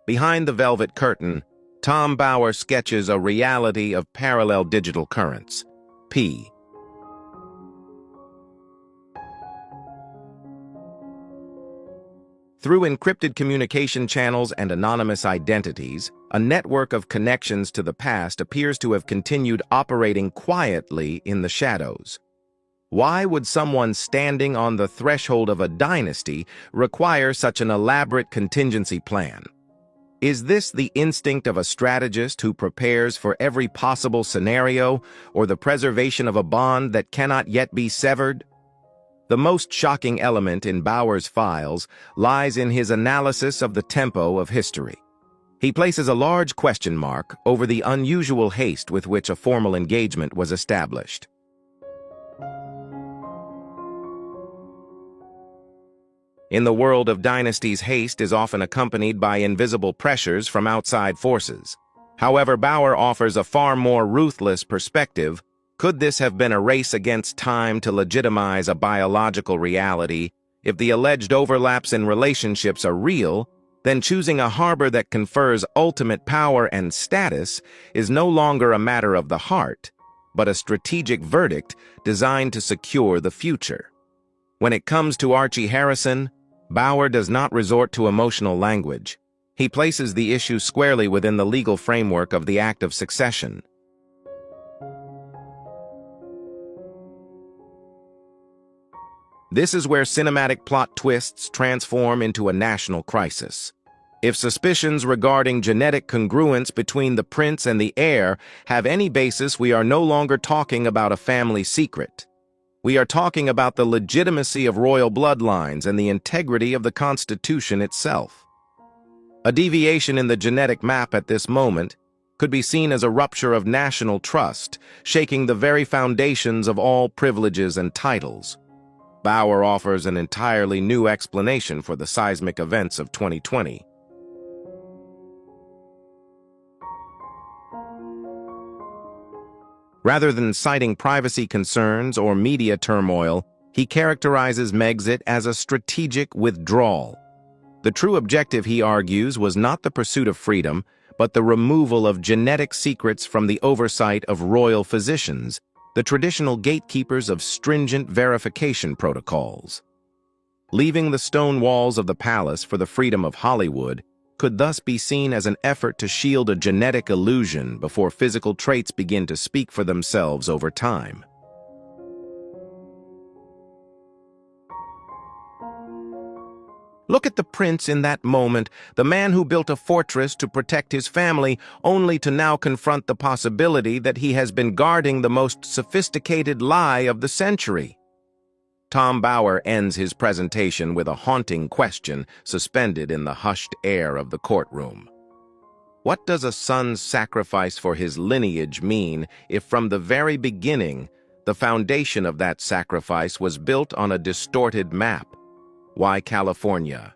Behind the velvet curtain, Tom Bauer sketches a reality of parallel digital currents, P. Through encrypted communication channels and anonymous identities, a network of connections to the past appears to have continued operating quietly in the shadows. Why would someone standing on the threshold of a dynasty require such an elaborate contingency plan? Is this the instinct of a strategist who prepares for every possible scenario, or the preservation of a bond that cannot yet be severed? The most shocking element in Bauer's files lies in his analysis of the tempo of history. He places a large question mark over the unusual haste with which a formal engagement was established. In the world of dynasties, haste is often accompanied by invisible pressures from outside forces. However, Bauer offers a far more ruthless perspective. Could this have been a race against time to legitimize a biological reality? If the alleged overlaps in relationships are real, then choosing a harbor that confers ultimate power and status is no longer a matter of the heart, but a strategic verdict designed to secure the future. When it comes to Archie Harrison, Bauer does not resort to emotional language. He places the issue squarely within the legal framework of the Act of Succession. This is where cinematic plot twists transform into a national crisis. If suspicions regarding genetic congruence between the prince and the heir have any basis, we are no longer talking about a family secret. We are talking about the legitimacy of royal bloodlines and the integrity of the Constitution itself. A deviation in the genetic map at this moment could be seen as a rupture of national trust, shaking the very foundations of all privileges and titles. Bauer offers an entirely new explanation for the seismic events of 2020. Rather than citing privacy concerns or media turmoil, he characterizes Megxit as a strategic withdrawal. The true objective, he argues, was not the pursuit of freedom, but the removal of genetic secrets from the oversight of royal physicians, the traditional gatekeepers of stringent verification protocols. Leaving the stone walls of the palace for the freedom of Hollywood could thus be seen as an effort to shield a genetic illusion before physical traits begin to speak for themselves over time. Look at the prince in that moment, the man who built a fortress to protect his family, only to now confront the possibility that he has been guarding the most sophisticated lie of the century. Tom Bauer ends his presentation with a haunting question suspended in the hushed air of the courtroom. What does a son's sacrifice for his lineage mean if from the very beginning the foundation of that sacrifice was built on a distorted map? Why California?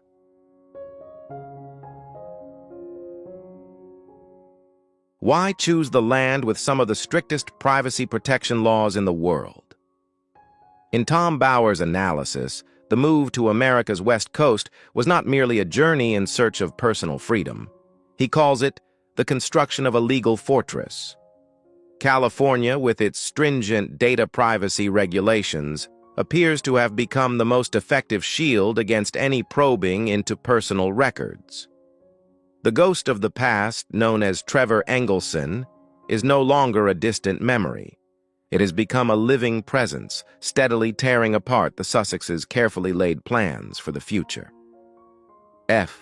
Why choose the land with some of the strictest privacy protection laws in the world? In Tom Bower's analysis, the move to America's West Coast was not merely a journey in search of personal freedom. He calls it the construction of a legal fortress. California, with its stringent data privacy regulations, appears to have become the most effective shield against any probing into personal records. The ghost of the past, known as Trevor Engelson, is no longer a distant memory. It has become a living presence, steadily tearing apart the Sussexes' carefully laid plans for the future. F.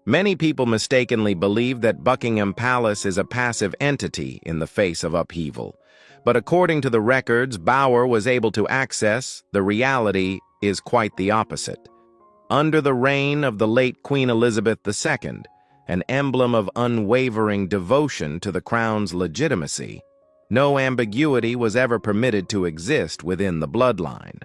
Many people mistakenly believe that Buckingham Palace is a passive entity in the face of upheaval. But according to the records Bower was able to access, the reality is quite the opposite. Under the reign of the late Queen Elizabeth II, an emblem of unwavering devotion to the crown's legitimacy, no ambiguity was ever permitted to exist within the bloodline.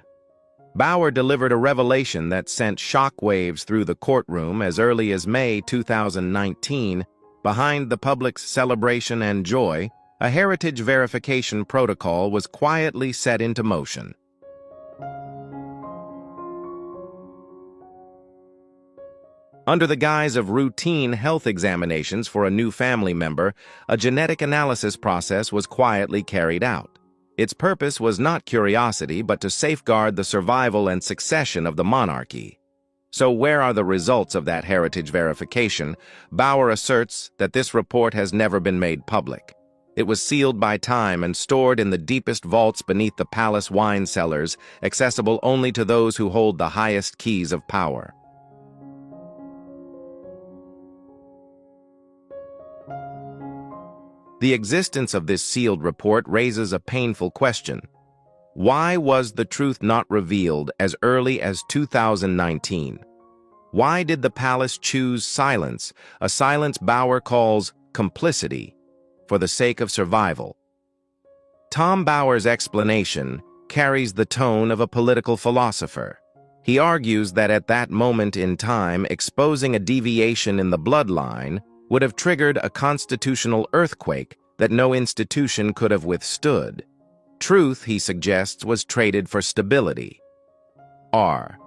Bower delivered a revelation that sent shockwaves through the courtroom as early as May 2019. Behind the public's celebration and joy, a heritage verification protocol was quietly set into motion. Under the guise of routine health examinations for a new family member, a genetic analysis process was quietly carried out. Its purpose was not curiosity, but to safeguard the survival and succession of the monarchy. So where are the results of that heritage verification? Bower asserts that this report has never been made public. It was sealed by time and stored in the deepest vaults beneath the palace wine cellars, accessible only to those who hold the highest keys of power. The existence of this sealed report raises a painful question. Why was the truth not revealed as early as 2019? Why did the palace choose silence, a silence Bower calls complicity, for the sake of survival? Tom Bower's explanation carries the tone of a political philosopher. He argues that at that moment in time, exposing a deviation in the bloodline would have triggered a constitutional earthquake that no institution could have withstood. Truth, he suggests, was traded for stability. R.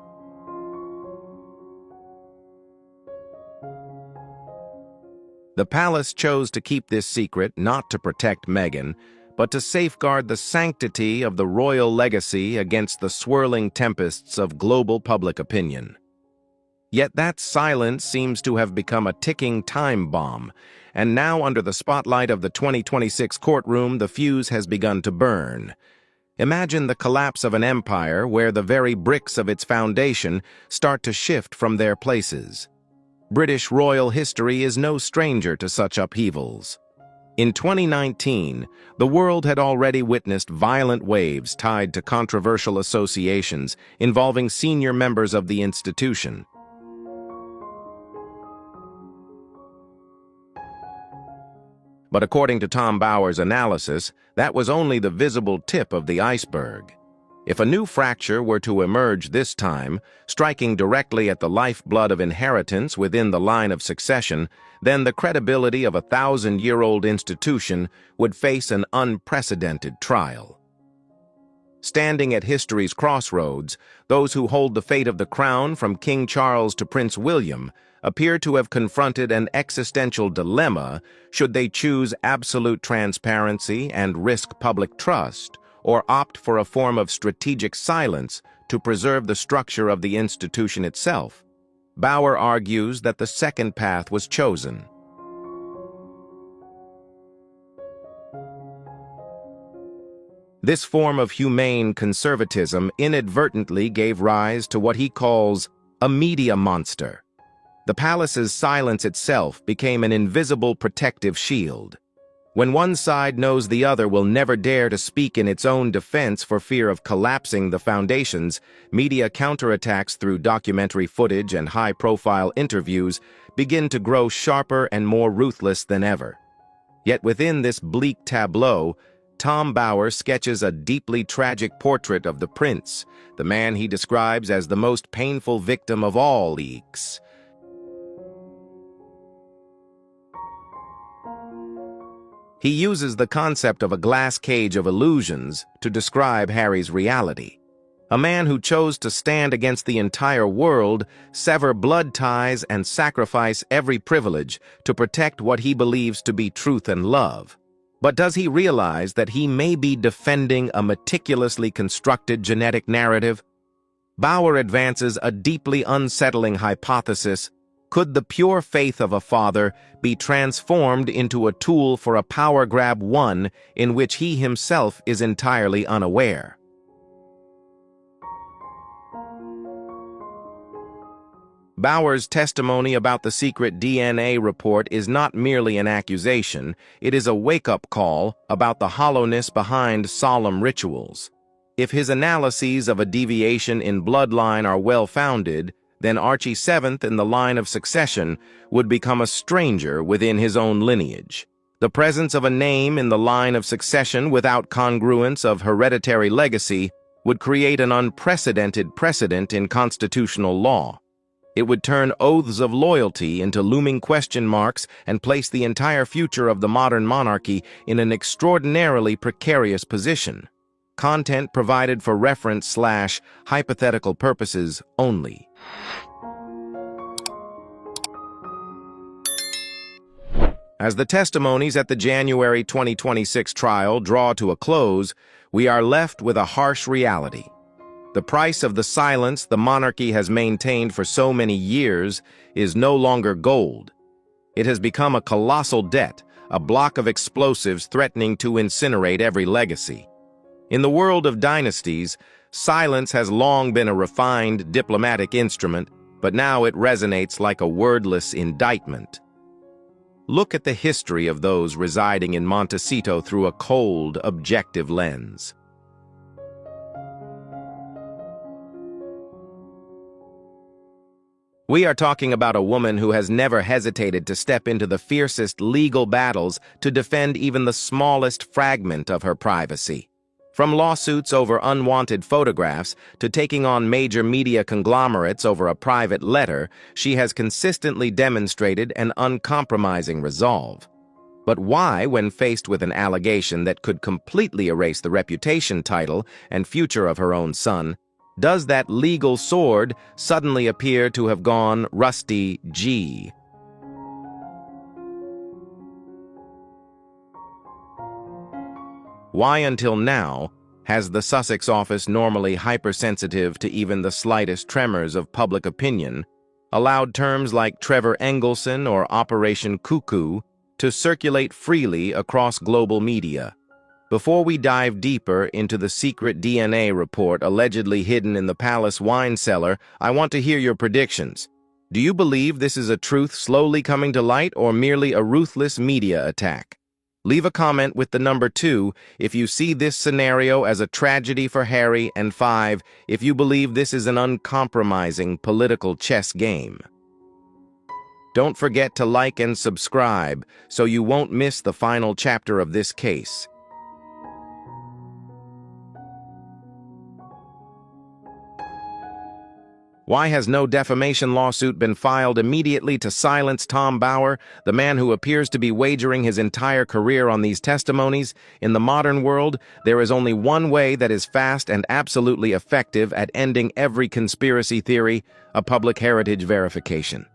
The palace chose to keep this secret not to protect Meghan, but to safeguard the sanctity of the royal legacy against the swirling tempests of global public opinion. Yet that silence seems to have become a ticking time bomb, and now under the spotlight of the 2026 courtroom, the fuse has begun to burn. Imagine the collapse of an empire where the very bricks of its foundation start to shift from their places. British royal history is no stranger to such upheavals. In 2019, the world had already witnessed violent waves tied to controversial associations involving senior members of the institution. But according to Tom Bower's analysis, that was only the visible tip of the iceberg. If a new fracture were to emerge this time, striking directly at the lifeblood of inheritance within the line of succession, then the credibility of a 1,000-year-old institution would face an unprecedented trial. Standing at history's crossroads, those who hold the fate of the crown from King Charles to Prince William appear to have confronted an existential dilemma: should they choose absolute transparency and risk public trust, or opt for a form of strategic silence to preserve the structure of the institution itself? Bower argues that the second path was chosen. This form of humane conservatism inadvertently gave rise to what he calls a media monster. The palace's silence itself became an invisible protective shield. When one side knows the other will never dare to speak in its own defense for fear of collapsing the foundations, media counterattacks through documentary footage and high-profile interviews begin to grow sharper and more ruthless than ever. Yet within this bleak tableau, Tom Bower sketches a deeply tragic portrait of the prince, the man he describes as the most painful victim of all leaks. He uses the concept of a glass cage of illusions to describe Harry's reality. A man who chose to stand against the entire world, sever blood ties, and sacrifice every privilege to protect what he believes to be truth and love. But does he realize that he may be defending a meticulously constructed genetic narrative? Bower advances a deeply unsettling hypothesis. Could the pure faith of a father be transformed into a tool for a power grab, one in which he himself is entirely unaware? Bower's testimony about the secret DNA report is not merely an accusation, it is a wake-up call about the hollowness behind solemn rituals. If his analyses of a deviation in bloodline are well-founded, then Archie VII in the line of succession would become a stranger within his own lineage. The presence of a name in the line of succession without congruence of hereditary legacy would create an unprecedented precedent in constitutional law. It would turn oaths of loyalty into looming question marks and place the entire future of the modern monarchy in an extraordinarily precarious position. Content provided for reference/hypothetical purposes only. As the testimonies at the January 2026 trial draw to a close, we are left with a harsh reality. The price of the silence the monarchy has maintained for so many years is no longer gold. It has become a colossal debt, a block of explosives threatening to incinerate every legacy. In the world of dynasties, silence has long been a refined diplomatic instrument, but now it resonates like a wordless indictment. Look at the history of those residing in Montecito through a cold, objective lens. We are talking about a woman who has never hesitated to step into the fiercest legal battles to defend even the smallest fragment of her privacy. From lawsuits over unwanted photographs to taking on major media conglomerates over a private letter, she has consistently demonstrated an uncompromising resolve. But why, when faced with an allegation that could completely erase the reputation, title, and future of her own son, does that legal sword suddenly appear to have gone rusty G? Why until now has the Sussex office, normally hypersensitive to even the slightest tremors of public opinion, allowed terms like Trevor Engelson or Operation Cuckoo to circulate freely across global media? Before we dive deeper into the secret DNA report allegedly hidden in the palace wine cellar, I want to hear your predictions. Do you believe this is a truth slowly coming to light or merely a ruthless media attack? Leave a comment with the number 2 if you see this scenario as a tragedy for Harry, and 5 if you believe this is an uncompromising political chess game. Don't forget to like and subscribe so you won't miss the final chapter of this case. Why has no defamation lawsuit been filed immediately to silence Tom Bower, the man who appears to be wagering his entire career on these testimonies? In the modern world, there is only one way that is fast and absolutely effective at ending every conspiracy theory: a public heritage verification.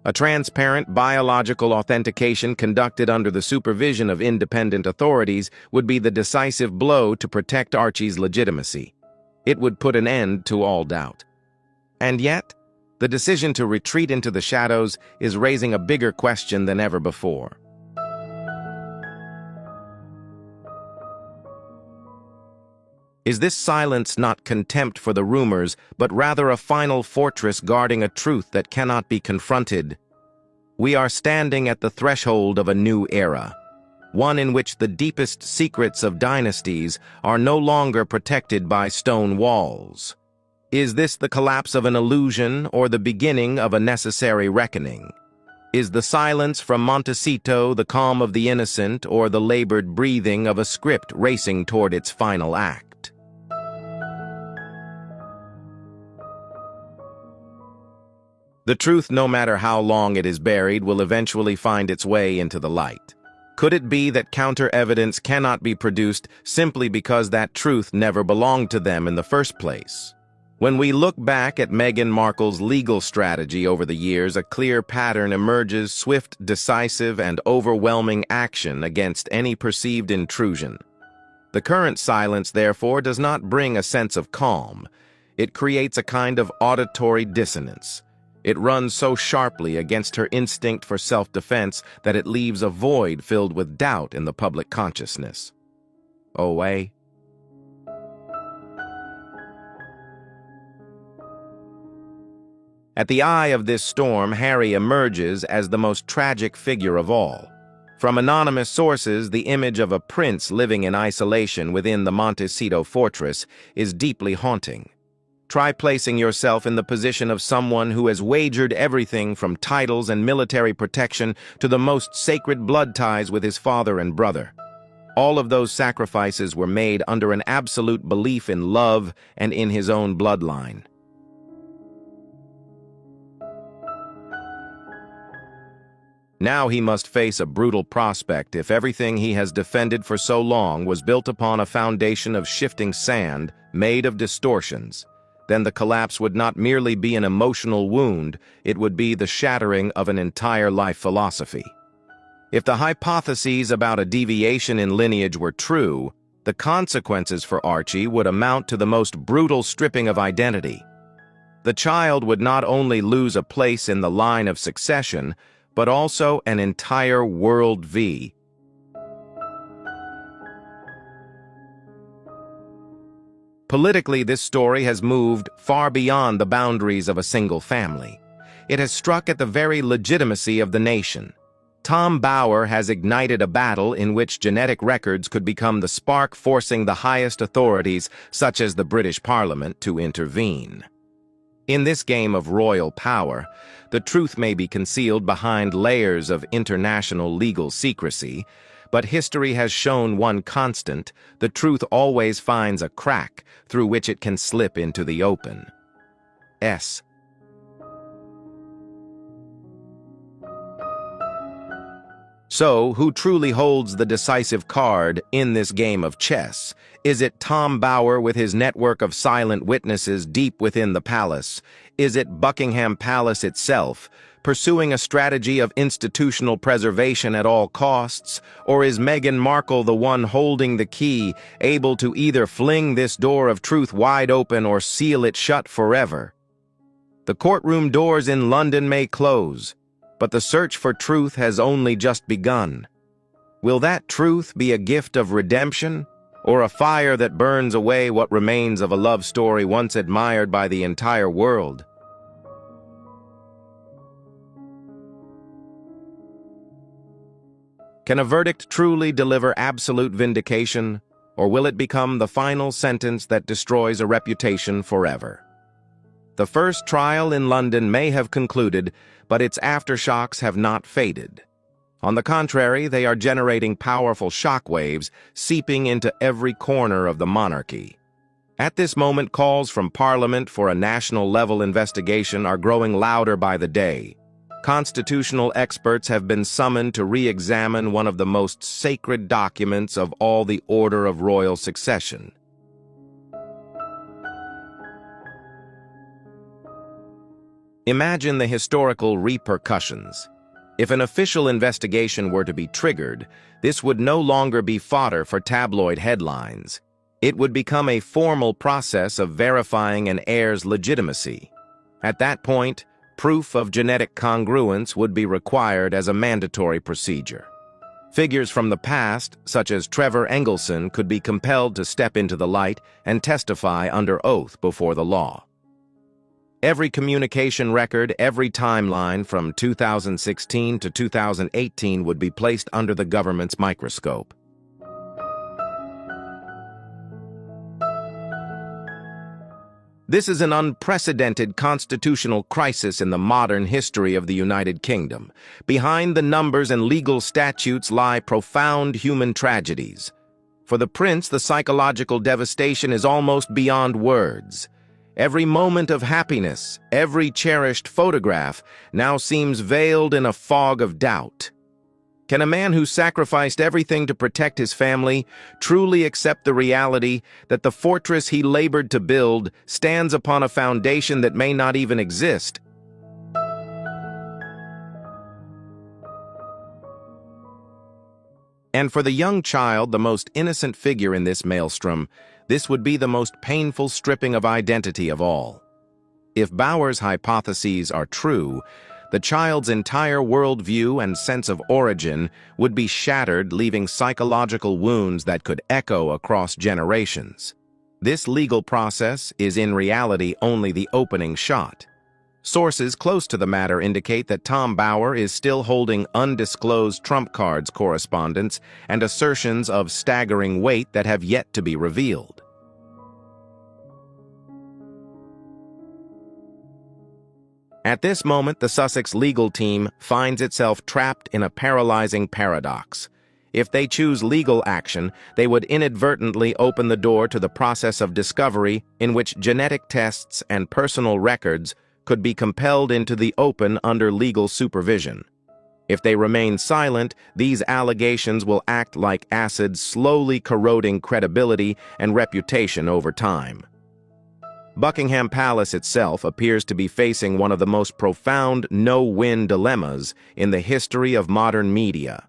A transparent biological authentication conducted under the supervision of independent authorities would be the decisive blow to protect Archie's legitimacy. It would put an end to all doubt. And yet, the decision to retreat into the shadows is raising a bigger question than ever before. Is this silence not contempt for the rumors, but rather a final fortress guarding a truth that cannot be confronted? We are standing at the threshold of a new era. one in which the deepest secrets of dynasties are no longer protected by stone walls. Is this the collapse of an illusion or the beginning of a necessary reckoning? Is the silence from Montecito the calm of the innocent or the labored breathing of a script racing toward its final act? The truth, no matter how long it is buried, will eventually find its way into the light. Could it be that counter-evidence cannot be produced simply because that truth never belonged to them in the first place? When we look back at Meghan Markle's legal strategy over the years, a clear pattern emerges: swift, decisive, and overwhelming action against any perceived intrusion. The current silence, therefore, does not bring a sense of calm. It creates a kind of auditory dissonance. It runs so sharply against her instinct for self-defense that it leaves a void filled with doubt in the public consciousness. Owe. At the eye of this storm, Harry emerges as the most tragic figure of all. From anonymous sources, the image of a prince living in isolation within the Montecito fortress is deeply haunting. Try placing yourself in the position of someone who has wagered everything from titles and military protection to the most sacred blood ties with his father and brother. All of those sacrifices were made under an absolute belief in love and in his own bloodline. Now he must face a brutal prospect. If everything he has defended for so long was built upon a foundation of shifting sand made of distortions, then the collapse would not merely be an emotional wound, it would be the shattering of an entire life philosophy. If the hypotheses about a deviation in lineage were true, the consequences for Archie would amount to the most brutal stripping of identity. The child would not only lose a place in the line of succession, but also an entire world-view. Politically, this story has moved far beyond the boundaries of a single family. It has struck at the very legitimacy of the nation. Tom Bower has ignited a battle in which genetic records could become the spark forcing the highest authorities, such as the British Parliament, to intervene. In this game of royal power, the truth may be concealed behind layers of international legal secrecy, but history has shown one constant: the truth always finds a crack through which it can slip into the open. So, who truly holds the decisive card in this game of chess? Is it Tom Bower with his network of silent witnesses deep within the palace? Is it Buckingham Palace itself, pursuing a strategy of institutional preservation at all costs? Or is Meghan Markle the one holding the key, able to either fling this door of truth wide open or seal it shut forever? The courtroom doors in London may close, but the search for truth has only just begun. Will that truth be a gift of redemption, or a fire that burns away what remains of a love story once admired by the entire world? Can a verdict truly deliver absolute vindication, or will it become the final sentence that destroys a reputation forever? The first trial in London may have concluded, but its aftershocks have not faded. On the contrary, they are generating powerful shockwaves seeping into every corner of the monarchy. At this moment, calls from Parliament for a national-level investigation are growing louder by the day. Constitutional experts have been summoned to re-examine one of the most sacred documents of all, the order of royal succession. Imagine the historical repercussions. If an official investigation were to be triggered, this would no longer be fodder for tabloid headlines. It would become a formal process of verifying an heir's legitimacy. At that point, proof of genetic congruence would be required as a mandatory procedure. Figures from the past, such as Trevor Engelson, could be compelled to step into the light and testify under oath before the law. Every communication record, every timeline from 2016 to 2018 would be placed under the government's microscope. This is an unprecedented constitutional crisis in the modern history of the United Kingdom. Behind the numbers and legal statutes lie profound human tragedies. For the prince, the psychological devastation is almost beyond words. Every moment of happiness, every cherished photograph, now seems veiled in a fog of doubt. Can a man who sacrificed everything to protect his family truly accept the reality that the fortress he labored to build stands upon a foundation that may not even exist? And for the young child, the most innocent figure in this maelstrom, this would be the most painful stripping of identity of all. If Bauer's hypotheses are true, the child's entire worldview and sense of origin would be shattered, leaving psychological wounds that could echo across generations. This legal process is in reality only the opening shot. Sources close to the matter indicate that Tom Bauer is still holding undisclosed trump cards correspondence and assertions of staggering weight that have yet to be revealed. At this moment, the Sussex legal team finds itself trapped in a paralyzing paradox. If they choose legal action, they would inadvertently open the door to the process of discovery in which genetic tests and personal records could be compelled into the open under legal supervision. If they remain silent, these allegations will act like acid, slowly corroding credibility and reputation over time. Buckingham Palace itself appears to be facing one of the most profound no-win dilemmas in the history of modern media.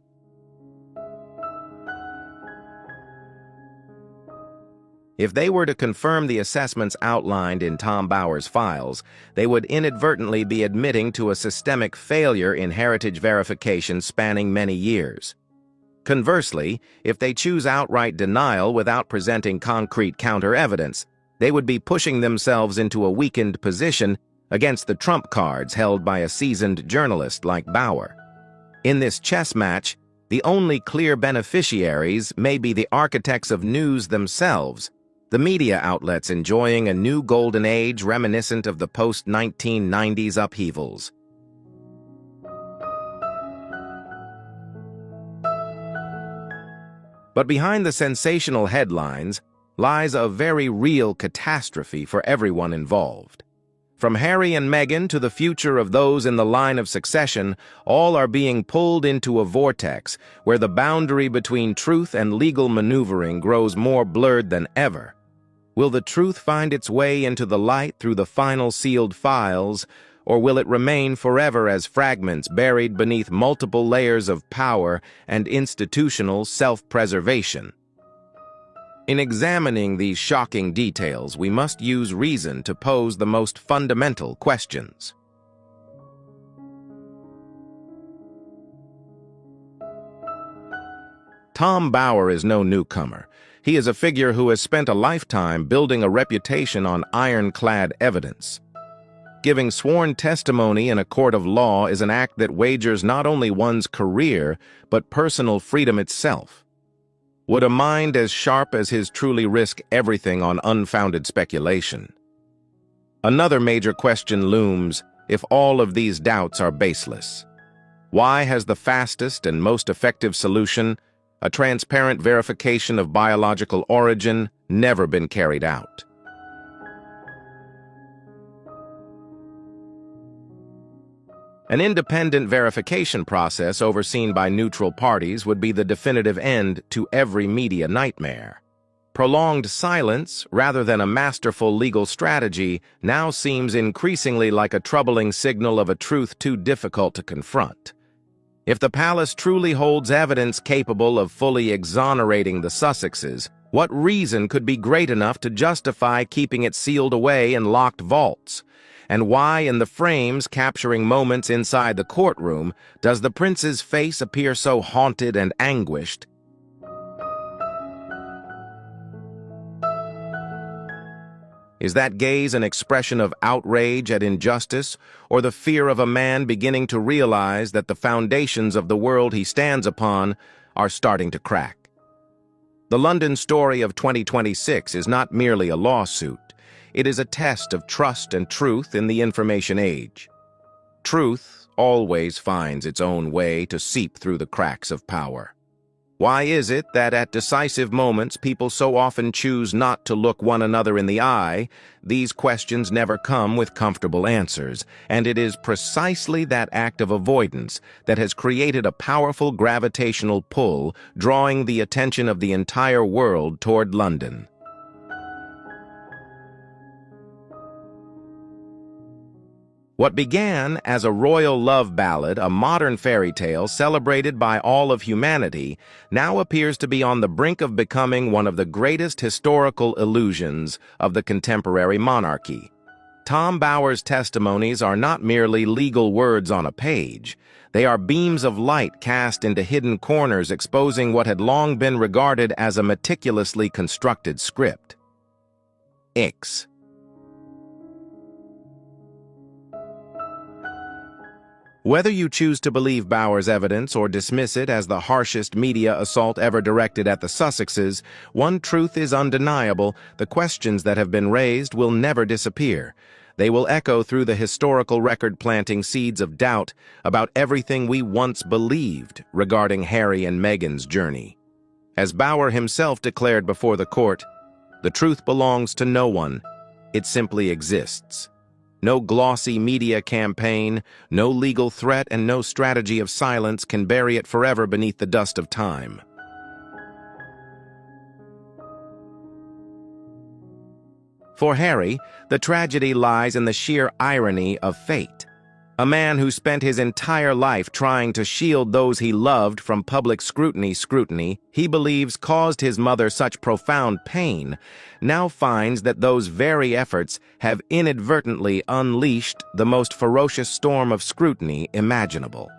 If they were to confirm the assessments outlined in Tom Bauer's files, they would inadvertently be admitting to a systemic failure in heritage verification spanning many years. Conversely, if they choose outright denial without presenting concrete counter-evidence, they would be pushing themselves into a weakened position against the trump cards held by a seasoned journalist like Bauer. In this chess match, the only clear beneficiaries may be the architects of news themselves, the media outlets enjoying a new golden age reminiscent of the post-1990s upheavals. But behind the sensational headlines lies a very real catastrophe for everyone involved. From Harry and Meghan to the future of those in the line of succession, all are being pulled into a vortex where the boundary between truth and legal maneuvering grows more blurred than ever. Will the truth find its way into the light through the final sealed files, or will it remain forever as fragments buried beneath multiple layers of power and institutional self-preservation? In examining these shocking details, we must use reason to pose the most fundamental questions. Tom Bauer is no newcomer. He is a figure who has spent a lifetime building a reputation on ironclad evidence. Giving sworn testimony in a court of law is an act that wagers not only one's career, but personal freedom itself. Would a mind as sharp as his truly risk everything on unfounded speculation? Another major question looms if all of these doubts are baseless. Why has the fastest and most effective solution, a transparent verification of biological origin, never been carried out? An independent verification process overseen by neutral parties would be the definitive end to every media nightmare. Prolonged silence, rather than a masterful legal strategy, now seems increasingly like a troubling signal of a truth too difficult to confront. If the palace truly holds evidence capable of fully exonerating the Sussexes, what reason could be great enough to justify keeping it sealed away in locked vaults? And why, in the frames capturing moments inside the courtroom, does the prince's face appear so haunted and anguished? Is that gaze an expression of outrage at injustice, or the fear of a man beginning to realize that the foundations of the world he stands upon are starting to crack? The London story of 2026 is not merely a lawsuit. It is a test of trust and truth in the information age. Truth always finds its own way to seep through the cracks of power. Why is it that at decisive moments people so often choose not to look one another in the eye? These questions never come with comfortable answers, and it is precisely that act of avoidance that has created a powerful gravitational pull, drawing the attention of the entire world toward London. What began as a royal love ballad, a modern fairy tale celebrated by all of humanity, now appears to be on the brink of becoming one of the greatest historical illusions of the contemporary monarchy. Tom Bower's testimonies are not merely legal words on a page. They are beams of light cast into hidden corners, exposing what had long been regarded as a meticulously constructed script. Ix. Whether you choose to believe Bower's evidence or dismiss it as the harshest media assault ever directed at the Sussexes, one truth is undeniable: the questions that have been raised will never disappear. They will echo through the historical record, planting seeds of doubt about everything we once believed regarding Harry and Meghan's journey. As Bower himself declared before the court, "The truth belongs to no one. It simply exists." No glossy media campaign, no legal threat, and no strategy of silence can bury it forever beneath the dust of time. For Harry, the tragedy lies in the sheer irony of fate. A man who spent his entire life trying to shield those he loved from public scrutiny he believes caused his mother such profound pain, now finds that those very efforts have inadvertently unleashed the most ferocious storm of scrutiny imaginable.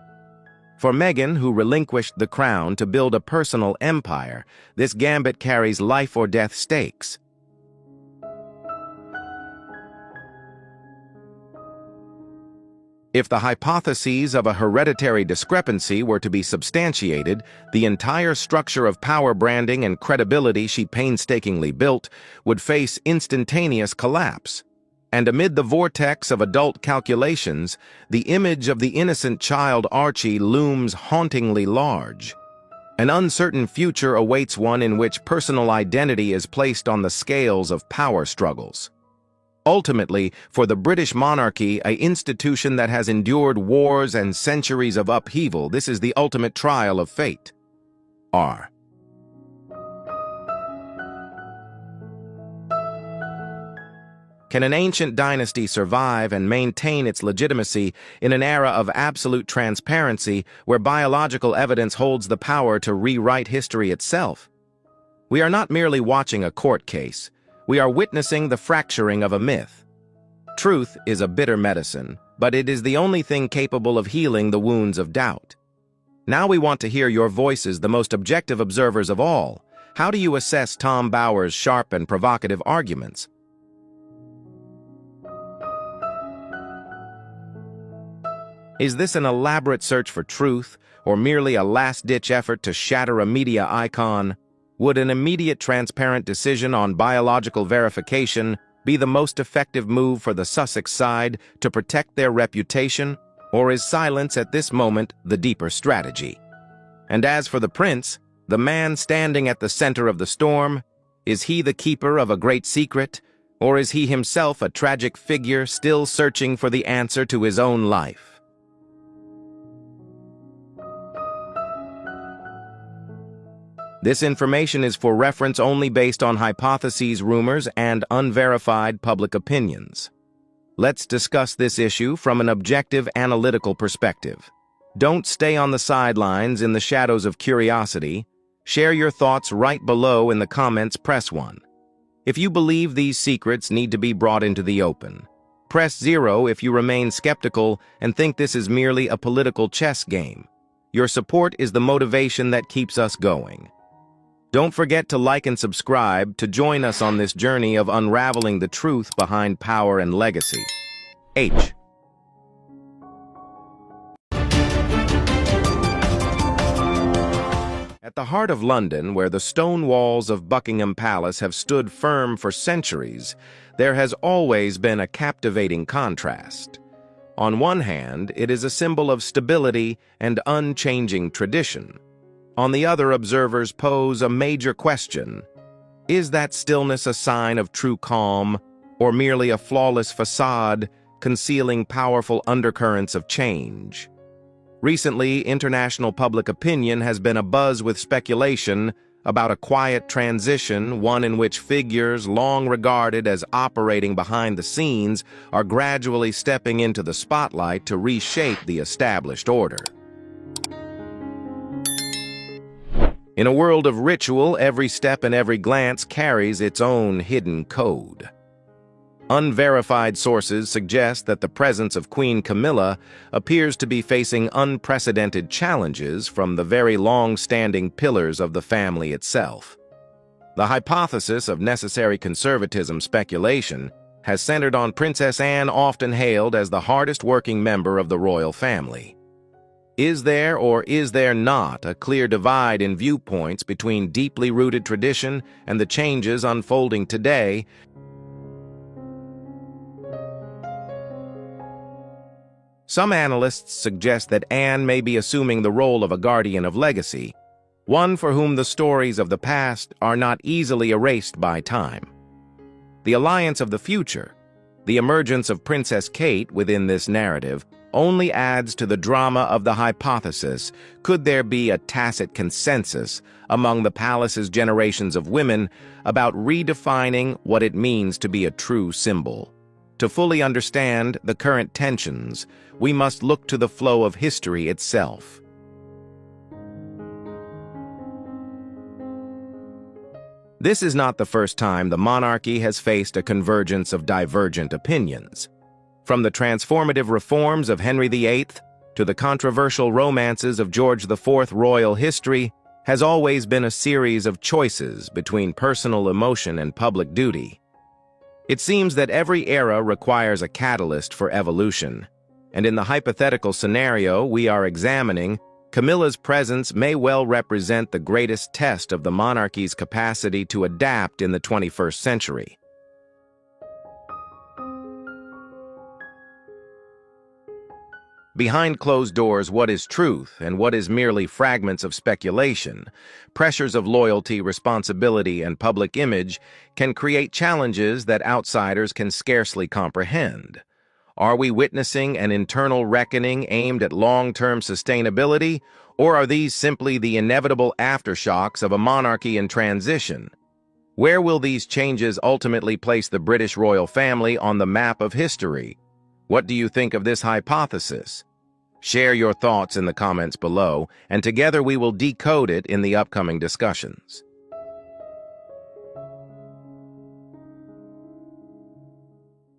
For Meghan, who relinquished the crown to build a personal empire, this gambit carries life or death stakes. If the hypotheses of a hereditary discrepancy were to be substantiated, the entire structure of power branding and credibility she painstakingly built would face instantaneous collapse. And amid the vortex of adult calculations, the image of the innocent child Archie looms hauntingly large. An uncertain future awaits one in which personal identity is placed on the scales of power struggles. Ultimately, for the British monarchy, an institution that has endured wars and centuries of upheaval, this is the ultimate trial of fate. R. Can an ancient dynasty survive and maintain its legitimacy in an era of absolute transparency where biological evidence holds the power to rewrite history itself? We are not merely watching a court case. We are witnessing the fracturing of a myth. Truth is a bitter medicine, but it is the only thing capable of healing the wounds of doubt. Now we want to hear your voices, the most objective observers of all. How do you assess Tom Bower's sharp and provocative arguments? Is this an elaborate search for truth, or merely a last-ditch effort to shatter a media icon? Would an immediate, transparent decision on biological verification be the most effective move for the Sussex side to protect their reputation, or is silence at this moment the deeper strategy? And as for the prince, the man standing at the center of the storm, is he the keeper of a great secret, or is he himself a tragic figure still searching for the answer to his own life? This information is for reference only, based on hypotheses, rumors, and unverified public opinions. Let's discuss this issue from an objective, analytical perspective. Don't stay on the sidelines in the shadows of curiosity. Share your thoughts right below in the comments. Press 1 if you believe these secrets need to be brought into the open. Press 0 if you remain skeptical and think this is merely a political chess game. Your support is the motivation that keeps us going. Don't forget to like and subscribe to join us on this journey of unraveling the truth behind power and legacy. H. At the heart of London, where the stone walls of Buckingham Palace have stood firm for centuries, there has always been a captivating contrast. On one hand, it is a symbol of stability and unchanging tradition. On the other, observers pose a major question. Is that stillness a sign of true calm, or merely a flawless facade concealing powerful undercurrents of change? Recently, international public opinion has been abuzz with speculation about a quiet transition, one in which figures long regarded as operating behind the scenes are gradually stepping into the spotlight to reshape the established order. In a world of ritual, every step and every glance carries its own hidden code. Unverified sources suggest that the presence of Queen Camilla appears to be facing unprecedented challenges from the very long-standing pillars of the family itself. The hypothesis of necessary conservatism speculation has centered on Princess Anne, often hailed as the hardest-working member of the royal family. Is there or is there not a clear divide in viewpoints between deeply rooted tradition and the changes unfolding today? Some analysts suggest that Anne may be assuming the role of a guardian of legacy, one for whom the stories of the past are not easily erased by time. The alliance of the future, the emergence of Princess Kate within this narrative, only adds to the drama of the hypothesis. Could there be a tacit consensus among the palace's generations of women about redefining what it means to be a true symbol? To fully understand the current tensions, we must look to the flow of history itself. This is not the first time the monarchy has faced a convergence of divergent opinions. From the transformative reforms of Henry VIII to the controversial romances of George IV, royal history has always been a series of choices between personal emotion and public duty. It seems that every era requires a catalyst for evolution, and in the hypothetical scenario we are examining, Camilla's presence may well represent the greatest test of the monarchy's capacity to adapt in the 21st century. Behind closed doors, what is truth and what is merely fragments of speculation? Pressures of loyalty, responsibility, and public image can create challenges that outsiders can scarcely comprehend. Are we witnessing an internal reckoning aimed at long-term sustainability, or are these simply the inevitable aftershocks of a monarchy in transition? Where will these changes ultimately place the British royal family on the map of history? What do you think of this hypothesis? Share your thoughts in the comments below, and together we will decode it in the upcoming discussions.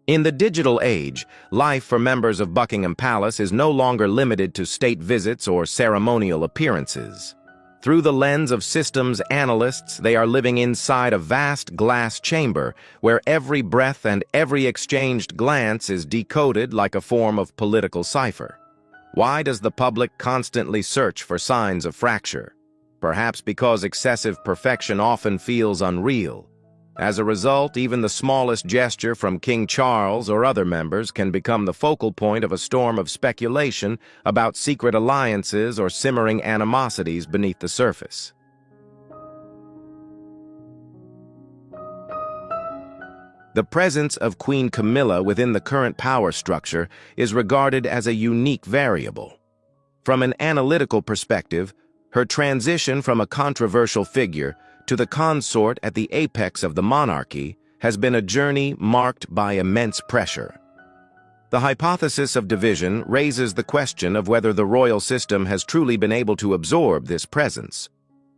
In the digital age, life for members of Buckingham Palace is no longer limited to state visits or ceremonial appearances. Through the lens of systems analysts, they are living inside a vast glass chamber where every breath and every exchanged glance is decoded like a form of political cipher. Why does the public constantly search for signs of fracture? Perhaps because excessive perfection often feels unreal. As a result, even the smallest gesture from King Charles or other members can become the focal point of a storm of speculation about secret alliances or simmering animosities beneath the surface. The presence of Queen Camilla within the current power structure is regarded as a unique variable. From an analytical perspective, her transition from a controversial figure to the consort at the apex of the monarchy has been a journey marked by immense pressure. The hypothesis of division raises the question of whether the royal system has truly been able to absorb this presence.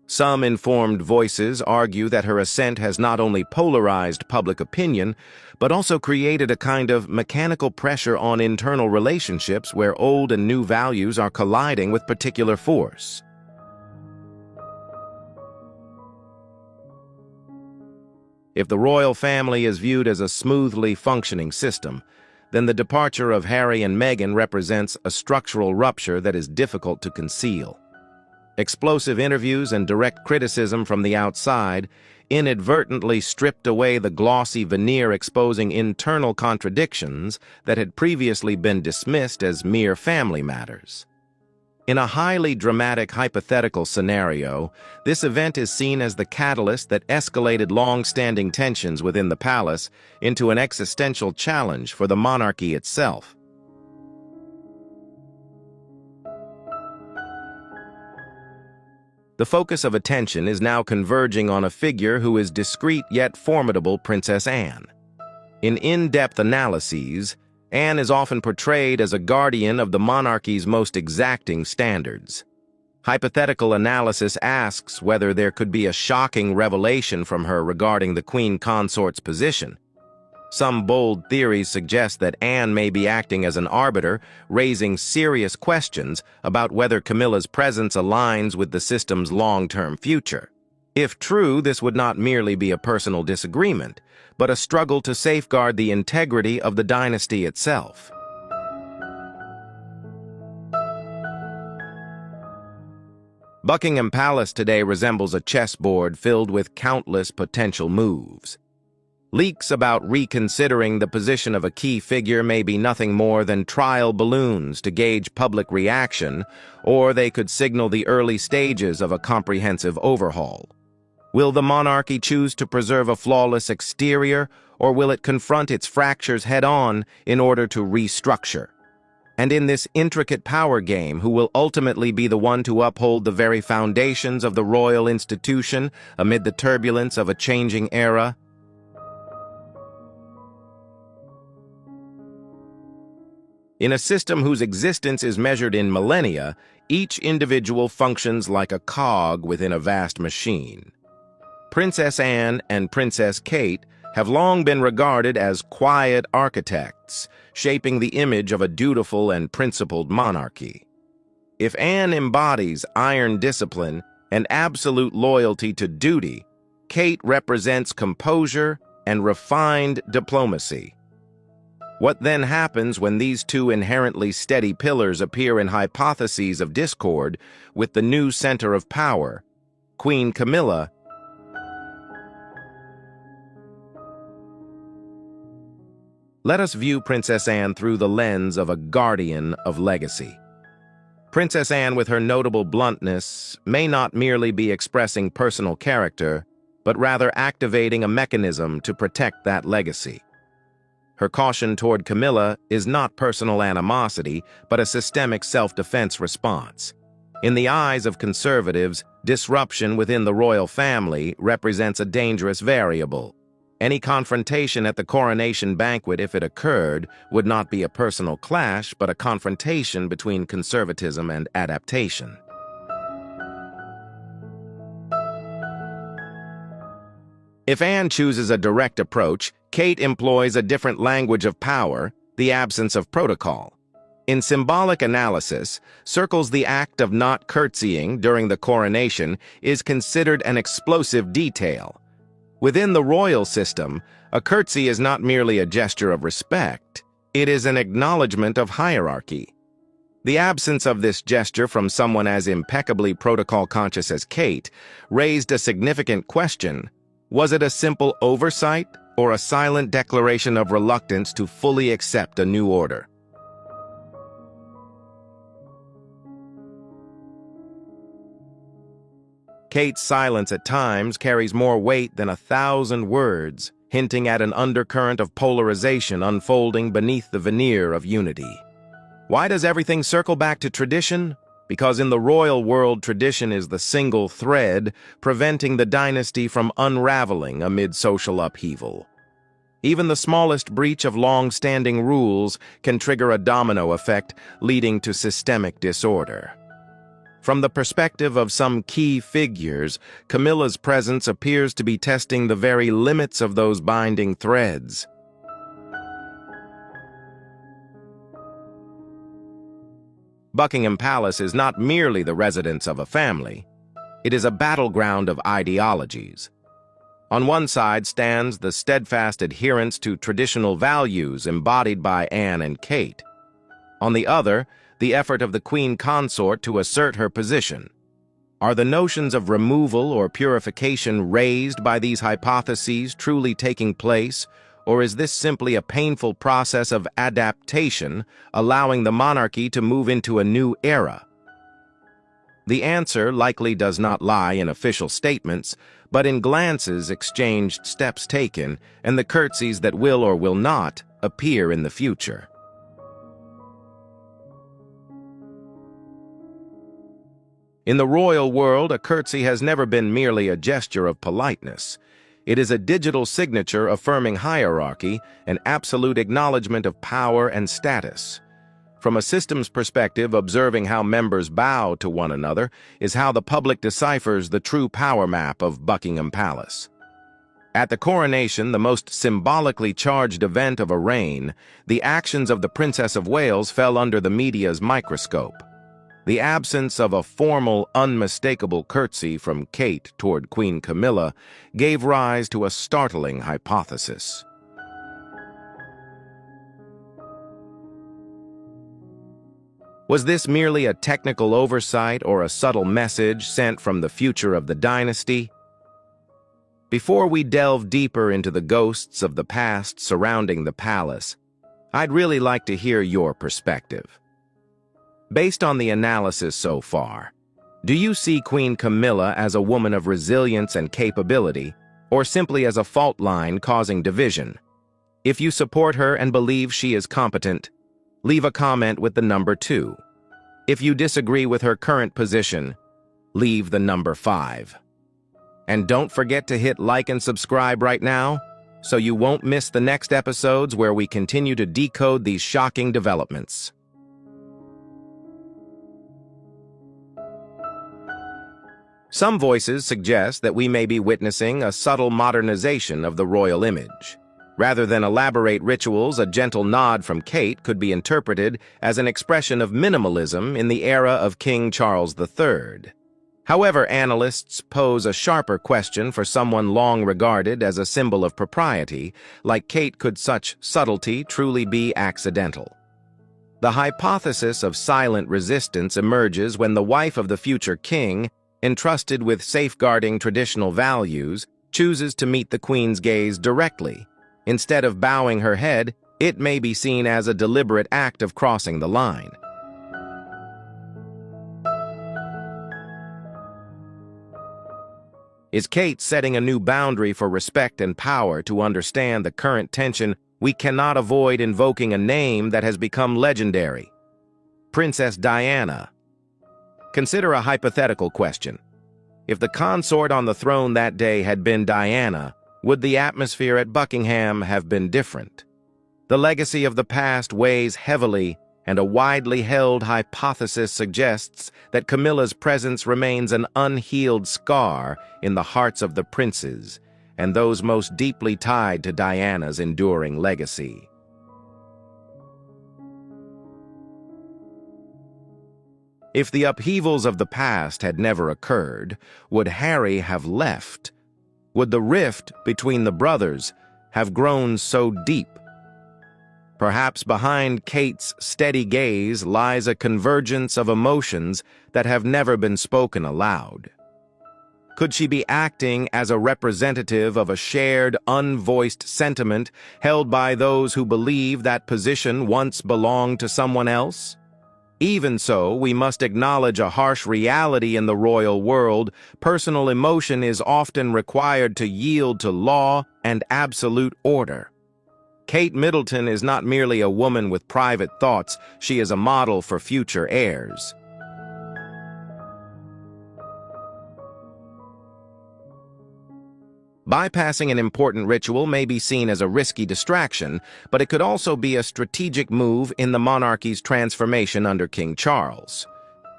Some informed voices argue that her ascent has not only polarized public opinion, but also created a kind of mechanical pressure on internal relationships where old and new values are colliding with particular force. If the royal family is viewed as a smoothly functioning system, then the departure of Harry and Meghan represents a structural rupture that is difficult to conceal. Explosive interviews and direct criticism from the outside inadvertently stripped away the glossy veneer exposing internal contradictions that had previously been dismissed as mere family matters. In a highly dramatic hypothetical scenario, this event is seen as the catalyst that escalated long-standing tensions within the palace into an existential challenge for the monarchy itself. The focus of attention is now converging on a figure who is discreet yet formidable, Princess Anne. In in-depth analyses, Anne is often portrayed as a guardian of the monarchy's most exacting standards. Hypothetical analysis asks whether there could be a shocking revelation from her regarding the Queen Consort's position. Some bold theories suggest that Anne may be acting as an arbiter, raising serious questions about whether Camilla's presence aligns with the system's long-term future. If true, this would not merely be a personal disagreement, but a struggle to safeguard the integrity of the dynasty itself. Buckingham Palace today resembles a chessboard filled with countless potential moves. Leaks about reconsidering the position of a key figure may be nothing more than trial balloons to gauge public reaction, or they could signal the early stages of a comprehensive overhaul. Will the monarchy choose to preserve a flawless exterior, or will it confront its fractures head-on in order to restructure? And in this intricate power game, who will ultimately be the one to uphold the very foundations of the royal institution amid the turbulence of a changing era? In a system whose existence is measured in millennia, each individual functions like a cog within a vast machine. Princess Anne and Princess Kate have long been regarded as quiet architects, shaping the image of a dutiful and principled monarchy. If Anne embodies iron discipline and absolute loyalty to duty, Kate represents composure and refined diplomacy. What then happens when these two inherently steady pillars appear in hypotheses of discord with the new center of power, Queen Camilla? Let us view Princess Anne through the lens of a guardian of legacy. Princess Anne, with her notable bluntness, may not merely be expressing personal character, but rather activating a mechanism to protect that legacy. Her caution toward Camilla is not personal animosity, but a systemic self-defense response. In the eyes of conservatives, disruption within the royal family represents a dangerous variable. Any confrontation at the coronation banquet, if it occurred, would not be a personal clash, but a confrontation between conservatism and adaptation. If Anne chooses a direct approach, Kate employs a different language of power, the absence of protocol. In symbolic analysis, circles the act of not curtsying during the coronation is considered an explosive detail. Within the royal system, a curtsy is not merely a gesture of respect, it is an acknowledgement of hierarchy. The absence of this gesture from someone as impeccably protocol-conscious as Kate raised a significant question. Was it a simple oversight or a silent declaration of reluctance to fully accept a new order? Kate's silence at times carries more weight than 1,000 words, hinting at an undercurrent of polarization unfolding beneath the veneer of unity. Why does everything circle back to tradition? Because in the royal world, tradition is the single thread preventing the dynasty from unraveling amid social upheaval. Even the smallest breach of long-standing rules can trigger a domino effect, leading to systemic disorder. From the perspective of some key figures, Camilla's presence appears to be testing the very limits of those binding threads. Buckingham Palace is not merely the residence of a family. It is a battleground of ideologies. On one side stands the steadfast adherence to traditional values embodied by Anne and Kate. On the other, the effort of the queen consort to assert her position. Are the notions of removal or purification raised by these hypotheses truly taking place, or is this simply a painful process of adaptation, allowing the monarchy to move into a new era? The answer likely does not lie in official statements, but in glances exchanged, steps taken, and the curtsies that will or will not appear in the future. In the royal world, a curtsy has never been merely a gesture of politeness. It is a digital signature affirming hierarchy, an absolute acknowledgement of power and status. From a systems perspective, observing how members bow to one another is how the public deciphers the true power map of Buckingham Palace. At the coronation, the most symbolically charged event of a reign, the actions of the Princess of Wales fell under the media's microscope. The absence of a formal, unmistakable curtsy from Kate toward Queen Camilla gave rise to a startling hypothesis. Was this merely a technical oversight or a subtle message sent from the future of the dynasty? Before we delve deeper into the ghosts of the past surrounding the palace, I'd really like to hear your perspective. Based on the analysis so far, do you see Queen Camilla as a woman of resilience and capability, or simply as a fault line causing division? If you support her and believe she is competent, leave a comment with the number 2. If you disagree with her current position, leave the number 5. And don't forget to hit like and subscribe right now, so you won't miss the next episodes where we continue to decode these shocking developments. Some voices suggest that we may be witnessing a subtle modernization of the royal image. Rather than elaborate rituals, a gentle nod from Kate could be interpreted as an expression of minimalism in the era of King Charles III. However, analysts pose a sharper question for someone long regarded as a symbol of propriety. Like Kate, could such subtlety truly be accidental? The hypothesis of silent resistance emerges when the wife of the future king, entrusted with safeguarding traditional values, chooses to meet the queen's gaze directly. Instead of bowing her head, it may be seen as a deliberate act of crossing the line. Is Kate setting a new boundary for respect and power? To understand the current tension, we cannot avoid invoking a name that has become legendary: Princess Diana. Consider a hypothetical question. If the consort on the throne that day had been Diana, would the atmosphere at Buckingham have been different? The legacy of the past weighs heavily, and a widely held hypothesis suggests that Camilla's presence remains an unhealed scar in the hearts of the princes and those most deeply tied to Diana's enduring legacy. If the upheavals of the past had never occurred, would Harry have left? Would the rift between the brothers have grown so deep? Perhaps behind Kate's steady gaze lies a convergence of emotions that have never been spoken aloud. Could she be acting as a representative of a shared, unvoiced sentiment held by those who believe that position once belonged to someone else? Even so, we must acknowledge a harsh reality in the royal world. Personal emotion is often required to yield to law and absolute order. Kate Middleton is not merely a woman with private thoughts, she is a model for future heirs. Bypassing an important ritual may be seen as a risky distraction, but it could also be a strategic move in the monarchy's transformation under King Charles.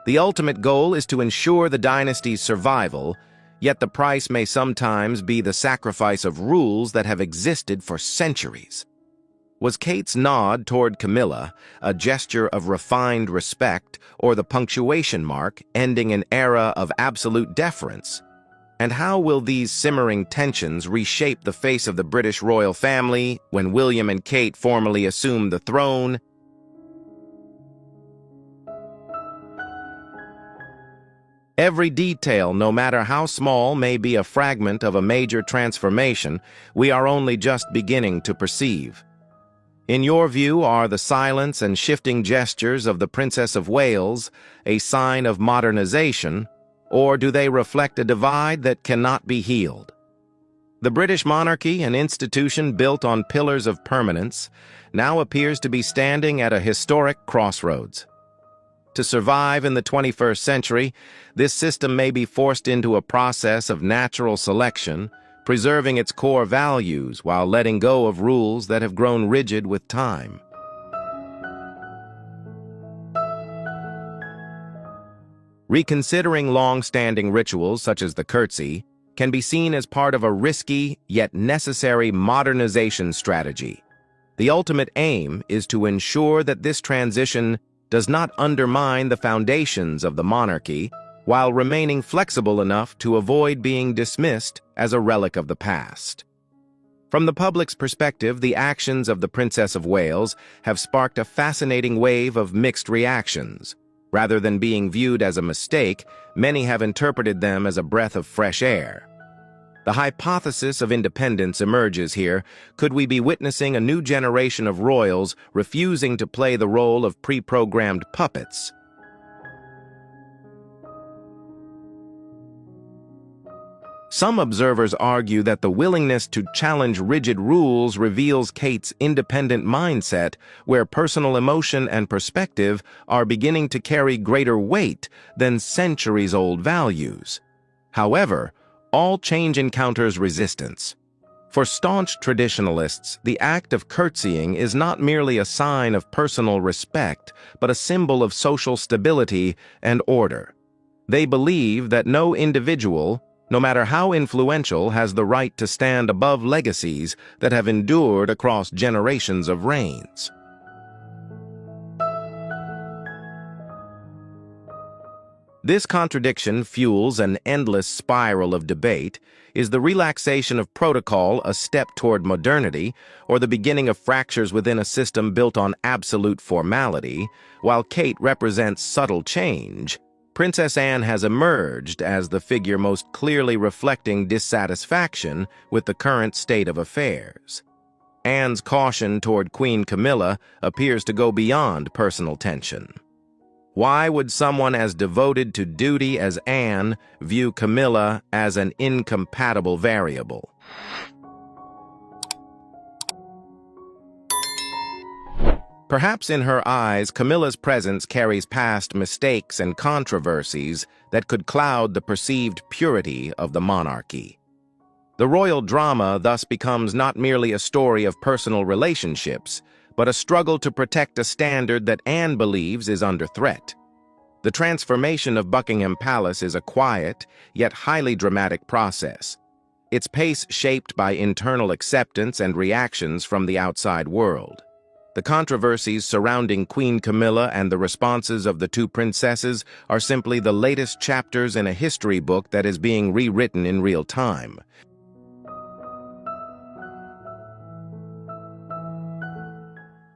The ultimate goal is to ensure the dynasty's survival, yet the price may sometimes be the sacrifice of rules that have existed for centuries. Was Kate's nod toward Camilla a gesture of refined respect, or the punctuation mark ending an era of absolute deference? And how will these simmering tensions reshape the face of the British royal family when William and Kate formally assume the throne? Every detail, no matter how small, may be a fragment of a major transformation we are only just beginning to perceive. In your view, are the silence and shifting gestures of the Princess of Wales a sign of modernization, or do they reflect a divide that cannot be healed? The British monarchy, an institution built on pillars of permanence, now appears to be standing at a historic crossroads. To survive in the 21st century, this system may be forced into a process of natural selection, preserving its core values while letting go of rules that have grown rigid with time. Reconsidering long-standing rituals such as the curtsy can be seen as part of a risky yet necessary modernization strategy. The ultimate aim is to ensure that this transition does not undermine the foundations of the monarchy while remaining flexible enough to avoid being dismissed as a relic of the past. From the public's perspective, the actions of the Princess of Wales have sparked a fascinating wave of mixed reactions. Rather than being viewed as a mistake, many have interpreted them as a breath of fresh air. The hypothesis of independence emerges here. Could we be witnessing a new generation of royals refusing to play the role of pre-programmed puppets? Some observers argue that the willingness to challenge rigid rules reveals Kate's independent mindset, where personal emotion and perspective are beginning to carry greater weight than centuries-old values. However, all change encounters resistance. For staunch traditionalists, the act of curtsying is not merely a sign of personal respect, but a symbol of social stability and order. They believe that no individual, no matter how influential, has the right to stand above legacies that have endured across generations of reigns. This contradiction fuels an endless spiral of debate. Is the relaxation of protocol a step toward modernity, or the beginning of fractures within a system built on absolute formality? While Kate represents subtle change, Princess Anne has emerged as the figure most clearly reflecting dissatisfaction with the current state of affairs. Anne's caution toward Queen Camilla appears to go beyond personal tension. Why would someone as devoted to duty as Anne view Camilla as an incompatible variable? Perhaps in her eyes, Camilla's presence carries past mistakes and controversies that could cloud the perceived purity of the monarchy. The royal drama thus becomes not merely a story of personal relationships, but a struggle to protect a standard that Anne believes is under threat. The transformation of Buckingham Palace is a quiet, yet highly dramatic process, its pace shaped by internal acceptance and reactions from the outside world. The controversies surrounding Queen Camilla and the responses of the two princesses are simply the latest chapters in a history book that is being rewritten in real time.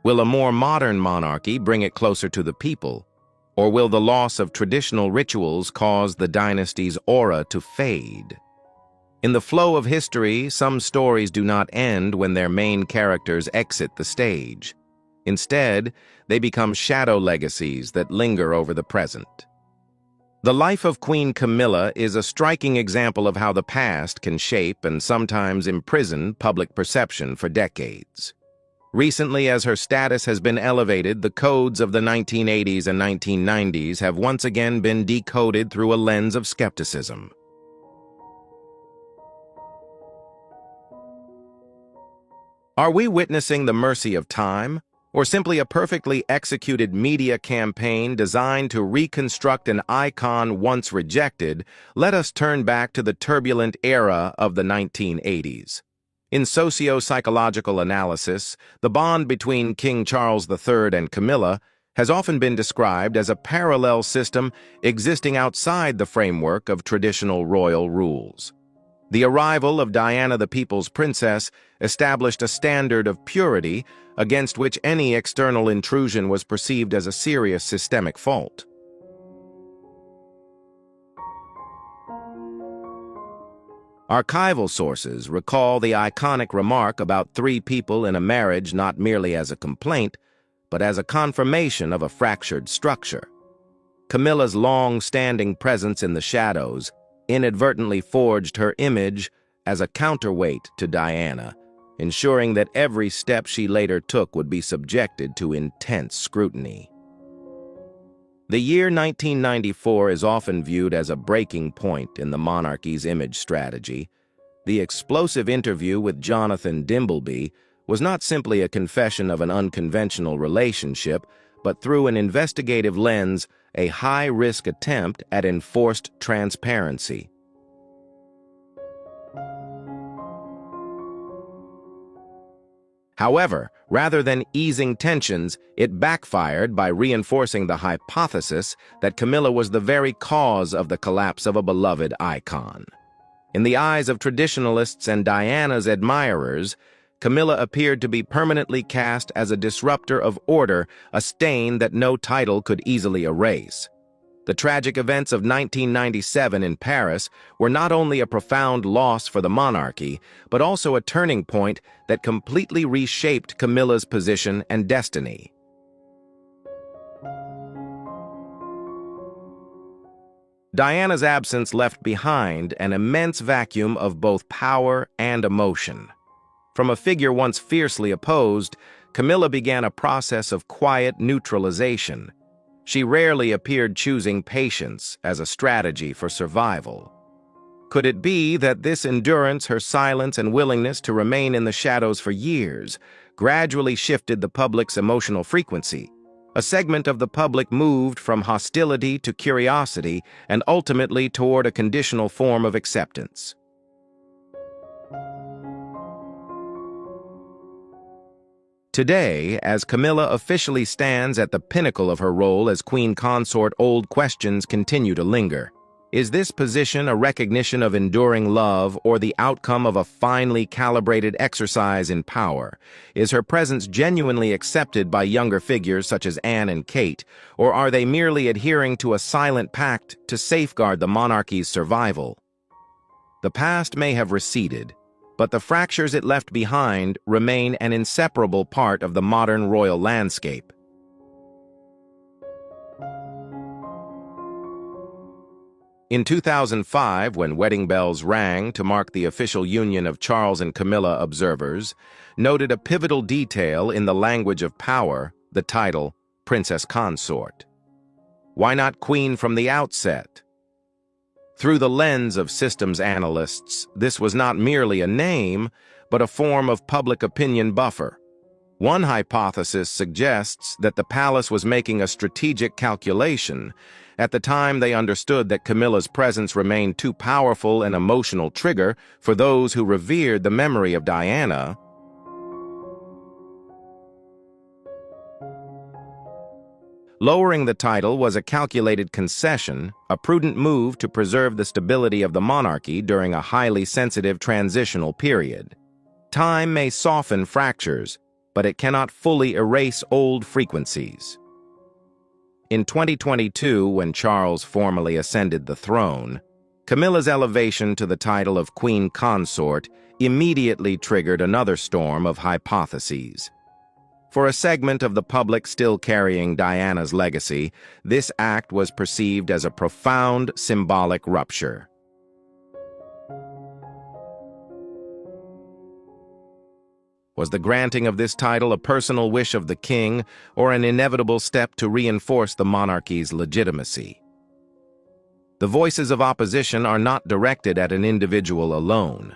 Will a more modern monarchy bring it closer to the people, or will the loss of traditional rituals cause the dynasty's aura to fade? In the flow of history, some stories do not end when their main characters exit the stage. Instead, they become shadow legacies that linger over the present. The life of Queen Camilla is a striking example of how the past can shape and sometimes imprison public perception for decades. Recently, as her status has been elevated, the codes of the 1980s and 1990s have once again been decoded through a lens of skepticism. Are we witnessing the mercy of time, or simply a perfectly executed media campaign designed to reconstruct an icon once rejected? Let us turn back to the turbulent era of the 1980s. In socio-psychological analysis, the bond between King Charles III and Camilla has often been described as a parallel system existing outside the framework of traditional royal rules. The arrival of Diana the People's Princess established a standard of purity against which any external intrusion was perceived as a serious systemic fault. Archival sources recall the iconic remark about three people in a marriage not merely as a complaint, but as a confirmation of a fractured structure. Camilla's long-standing presence in the shadows inadvertently forged her image as a counterweight to Diana, ensuring that every step she later took would be subjected to intense scrutiny. The year 1994 is often viewed as a breaking point in the monarchy's image strategy. The explosive interview with Jonathan Dimbleby was not simply a confession of an unconventional relationship, but through an investigative lens, a high-risk attempt at enforced transparency. However, rather than easing tensions, it backfired by reinforcing the hypothesis that Camilla was the very cause of the collapse of a beloved icon. In the eyes of traditionalists and Diana's admirers, Camilla appeared to be permanently cast as a disruptor of order, a stain that no title could easily erase. The tragic events of 1997 in Paris were not only a profound loss for the monarchy, but also a turning point that completely reshaped Camilla's position and destiny. Diana's absence left behind an immense vacuum of both power and emotion. From a figure once fiercely opposed, Camilla began a process of quiet neutralization. She rarely appeared choosing patience as a strategy for survival. Could it be that this endurance, her silence, and willingness to remain in the shadows for years gradually shifted the public's emotional frequency? A segment of the public moved from hostility to curiosity and ultimately toward a conditional form of acceptance. Today, as Camilla officially stands at the pinnacle of her role as Queen Consort, old questions continue to linger. Is this position a recognition of enduring love or the outcome of a finely calibrated exercise in power? Is her presence genuinely accepted by younger figures such as Anne and Kate, or are they merely adhering to a silent pact to safeguard the monarchy's survival? The past may have receded, but the fractures it left behind remain an inseparable part of the modern royal landscape. In 2005, when wedding bells rang to mark the official union of Charles and Camilla, observers noted a pivotal detail in the language of power, the title, Princess Consort. Why not Queen from the outset? Through the lens of systems analysts, this was not merely a name, but a form of public opinion buffer. One hypothesis suggests that the palace was making a strategic calculation. At the time, they understood that Camilla's presence remained too powerful an emotional trigger for those who revered the memory of Diana. Lowering the title was a calculated concession, a prudent move to preserve the stability of the monarchy during a highly sensitive transitional period. Time may soften fractures, but it cannot fully erase old frequencies. In 2022, when Charles formally ascended the throne, Camilla's elevation to the title of Queen Consort immediately triggered another storm of hypotheses. For a segment of the public still carrying Diana's legacy, this act was perceived as a profound symbolic rupture. Was the granting of this title a personal wish of the king or an inevitable step to reinforce the monarchy's legitimacy? The voices of opposition are not directed at an individual alone.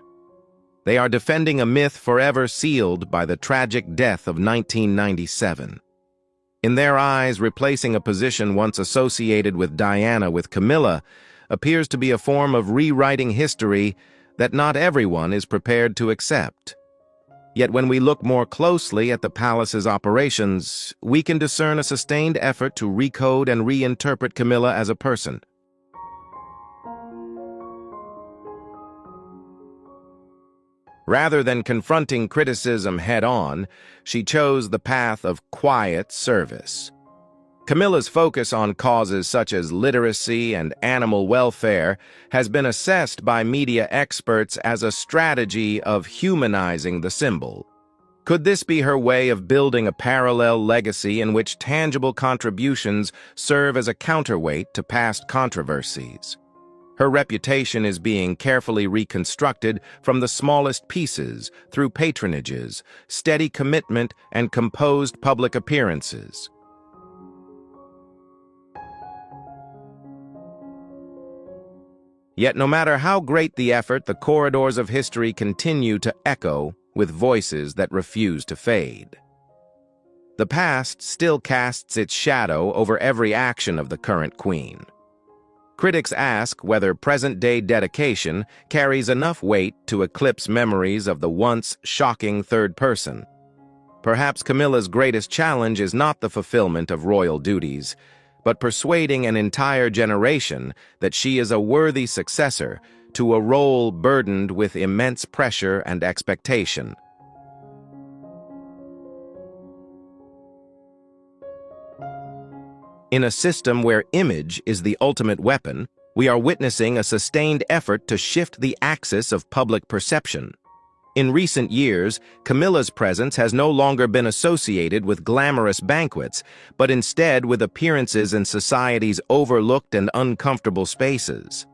They are defending a myth forever sealed by the tragic death of 1997. In their eyes, replacing a position once associated with Diana with Camilla appears to be a form of rewriting history that not everyone is prepared to accept. Yet when we look more closely at the palace's operations, we can discern a sustained effort to recode and reinterpret Camilla as a person. Rather than confronting criticism head-on, she chose the path of quiet service. Camilla's focus on causes such as literacy and animal welfare has been assessed by media experts as a strategy of humanizing the symbol. Could this be her way of building a parallel legacy in which tangible contributions serve as a counterweight to past controversies? Her reputation is being carefully reconstructed from the smallest pieces through patronages, steady commitment, and composed public appearances. Yet no matter how great the effort, the corridors of history continue to echo with voices that refuse to fade. The past still casts its shadow over every action of the current queen. Critics ask whether present-day dedication carries enough weight to eclipse memories of the once shocking third person. Perhaps Camilla's greatest challenge is not the fulfillment of royal duties, but persuading an entire generation that she is a worthy successor to a role burdened with immense pressure and expectation. In a system where image is the ultimate weapon, we are witnessing a sustained effort to shift the axis of public perception. In recent years, Camilla's presence has no longer been associated with glamorous banquets, but instead with appearances in society's overlooked and uncomfortable spaces.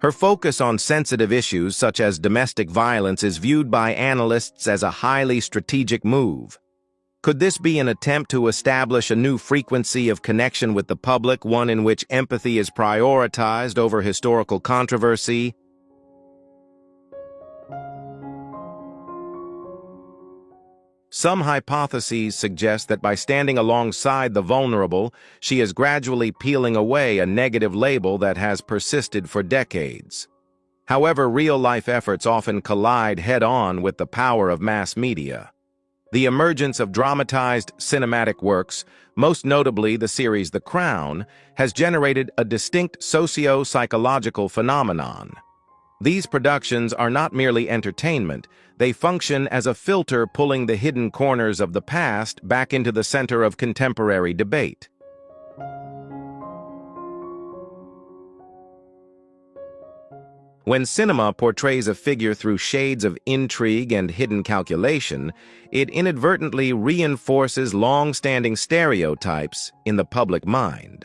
Her focus on sensitive issues such as domestic violence is viewed by analysts as a highly strategic move. Could this be an attempt to establish a new frequency of connection with the public, one in which empathy is prioritized over historical controversy? Some hypotheses suggest that by standing alongside the vulnerable, she is gradually peeling away a negative label that has persisted for decades. However, real-life efforts often collide head-on with the power of mass media. The emergence of dramatized cinematic works, most notably the series The Crown, has generated a distinct socio-psychological phenomenon. These productions are not merely entertainment, they function as a filter pulling the hidden corners of the past back into the center of contemporary debate. When cinema portrays a figure through shades of intrigue and hidden calculation, it inadvertently reinforces long-standing stereotypes in the public mind.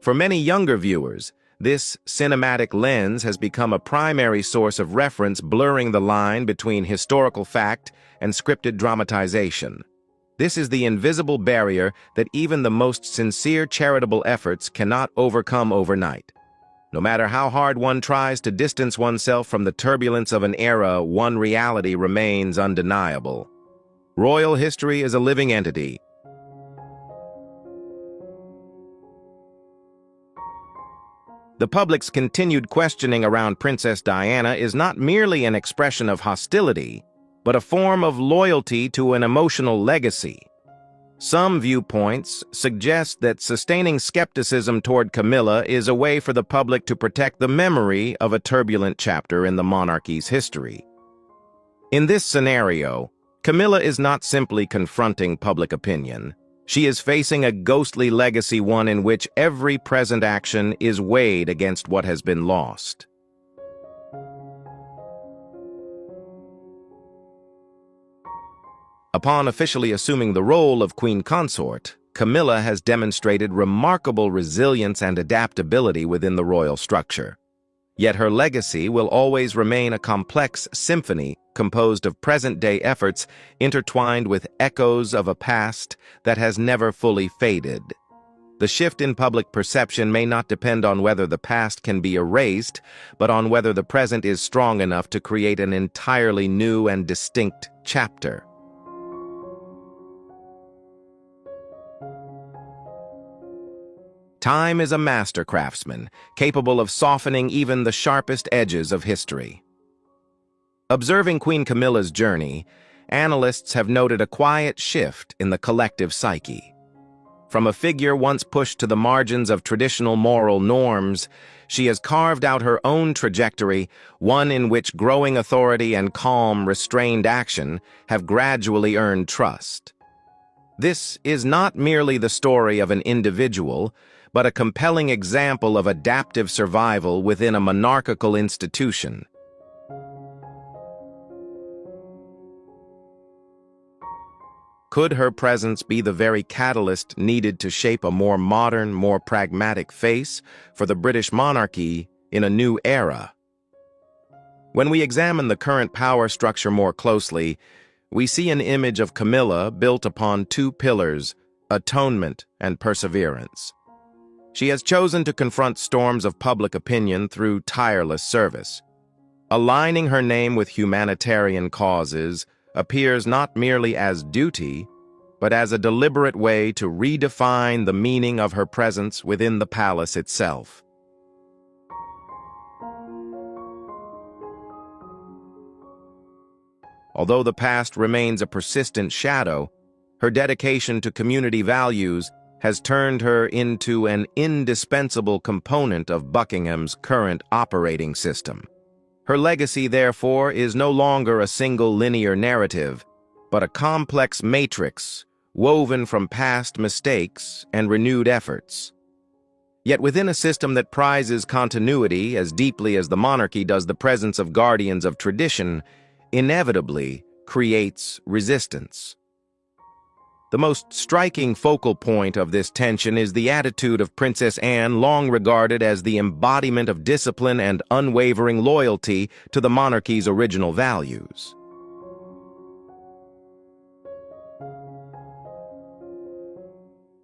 For many younger viewers, this cinematic lens has become a primary source of reference, blurring the line between historical fact and scripted dramatization. This is the invisible barrier that even the most sincere charitable efforts cannot overcome overnight. No matter how hard one tries to distance oneself from the turbulence of an era, one reality remains undeniable. Royal history is a living entity. The public's continued questioning around Princess Diana is not merely an expression of hostility, but a form of loyalty to an emotional legacy. Some viewpoints suggest that sustaining skepticism toward Camilla is a way for the public to protect the memory of a turbulent chapter in the monarchy's history. In this scenario, Camilla is not simply confronting public opinion. She is facing a ghostly legacy, one in which every present action is weighed against what has been lost. Upon officially assuming the role of Queen Consort, Camilla has demonstrated remarkable resilience and adaptability within the royal structure. Yet her legacy will always remain a complex symphony composed of present-day efforts intertwined with echoes of a past that has never fully faded. The shift in public perception may not depend on whether the past can be erased, but on whether the present is strong enough to create an entirely new and distinct chapter. Time is a master craftsman, capable of softening even the sharpest edges of history. Observing Queen Camilla's journey, analysts have noted a quiet shift in the collective psyche. From a figure once pushed to the margins of traditional moral norms, she has carved out her own trajectory, one in which growing authority and calm, restrained action have gradually earned trust. This is not merely the story of an individual, but a compelling example of adaptive survival within a monarchical institution. Could her presence be the very catalyst needed to shape a more modern, more pragmatic face for the British monarchy in a new era? When we examine the current power structure more closely, we see an image of Camilla built upon two pillars: atonement and perseverance. She has chosen to confront storms of public opinion through tireless service. Aligning her name with humanitarian causes appears not merely as duty, but as a deliberate way to redefine the meaning of her presence within the palace itself. Although the past remains a persistent shadow, her dedication to community values has turned her into an indispensable component of Buckingham's current operating system. Her legacy, therefore, is no longer a single linear narrative, but a complex matrix woven from past mistakes and renewed efforts. Yet within a system that prizes continuity as deeply as the monarchy does the presence of guardians of tradition, inevitably creates resistance. The most striking focal point of this tension is the attitude of Princess Anne, long regarded as the embodiment of discipline and unwavering loyalty to the monarchy's original values.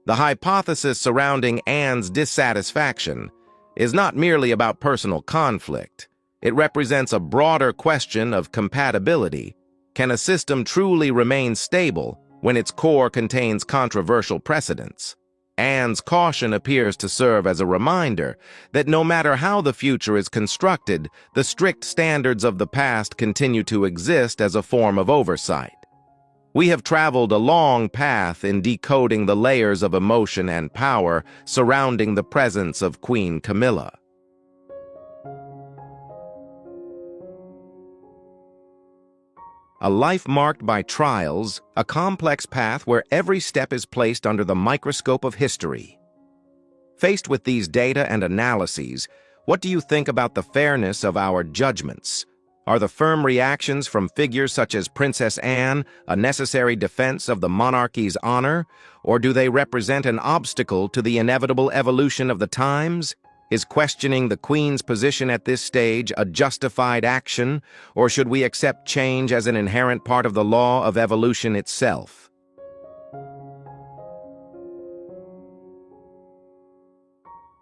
The hypothesis surrounding Anne's dissatisfaction is not merely about personal conflict. It represents a broader question of compatibility. Can a system truly remain stable when its core contains controversial precedents? Anne's caution appears to serve as a reminder that no matter how the future is constructed, the strict standards of the past continue to exist as a form of oversight. We have traveled a long path in decoding the layers of emotion and power surrounding the presence of Queen Camilla. A life marked by trials, a complex path where every step is placed under the microscope of history. Faced with these data and analyses, what do you think about the fairness of our judgments? Are the firm reactions from figures such as Princess Anne a necessary defense of the monarchy's honor, or do they represent an obstacle to the inevitable evolution of the times? Is questioning the Queen's position at this stage a justified action, or should we accept change as an inherent part of the law of evolution itself?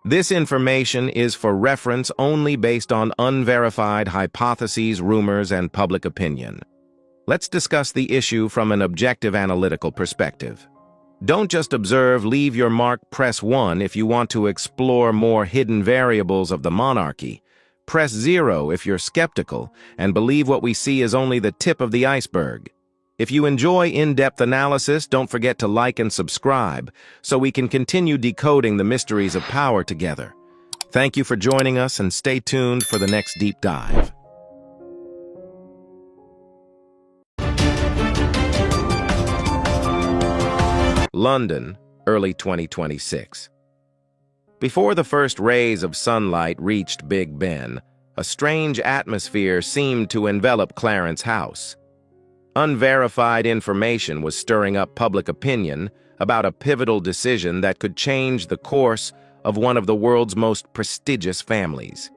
This information is for reference only based on unverified hypotheses, rumors, and public opinion. Let's discuss the issue from an objective analytical perspective. Don't just observe, leave your mark, press 1 if you want to explore more hidden variables of the monarchy. Press 0 if you're skeptical and believe what we see is only the tip of the iceberg. If you enjoy in-depth analysis, don't forget to like and subscribe so we can continue decoding the mysteries of power together. Thank you for joining us and stay tuned for the next deep dive. London, early 2026. Before the first rays of sunlight reached Big Ben, a strange atmosphere seemed to envelop Clarence House. Unverified information was stirring up public opinion about a pivotal decision that could change the course of one of the world's most prestigious families.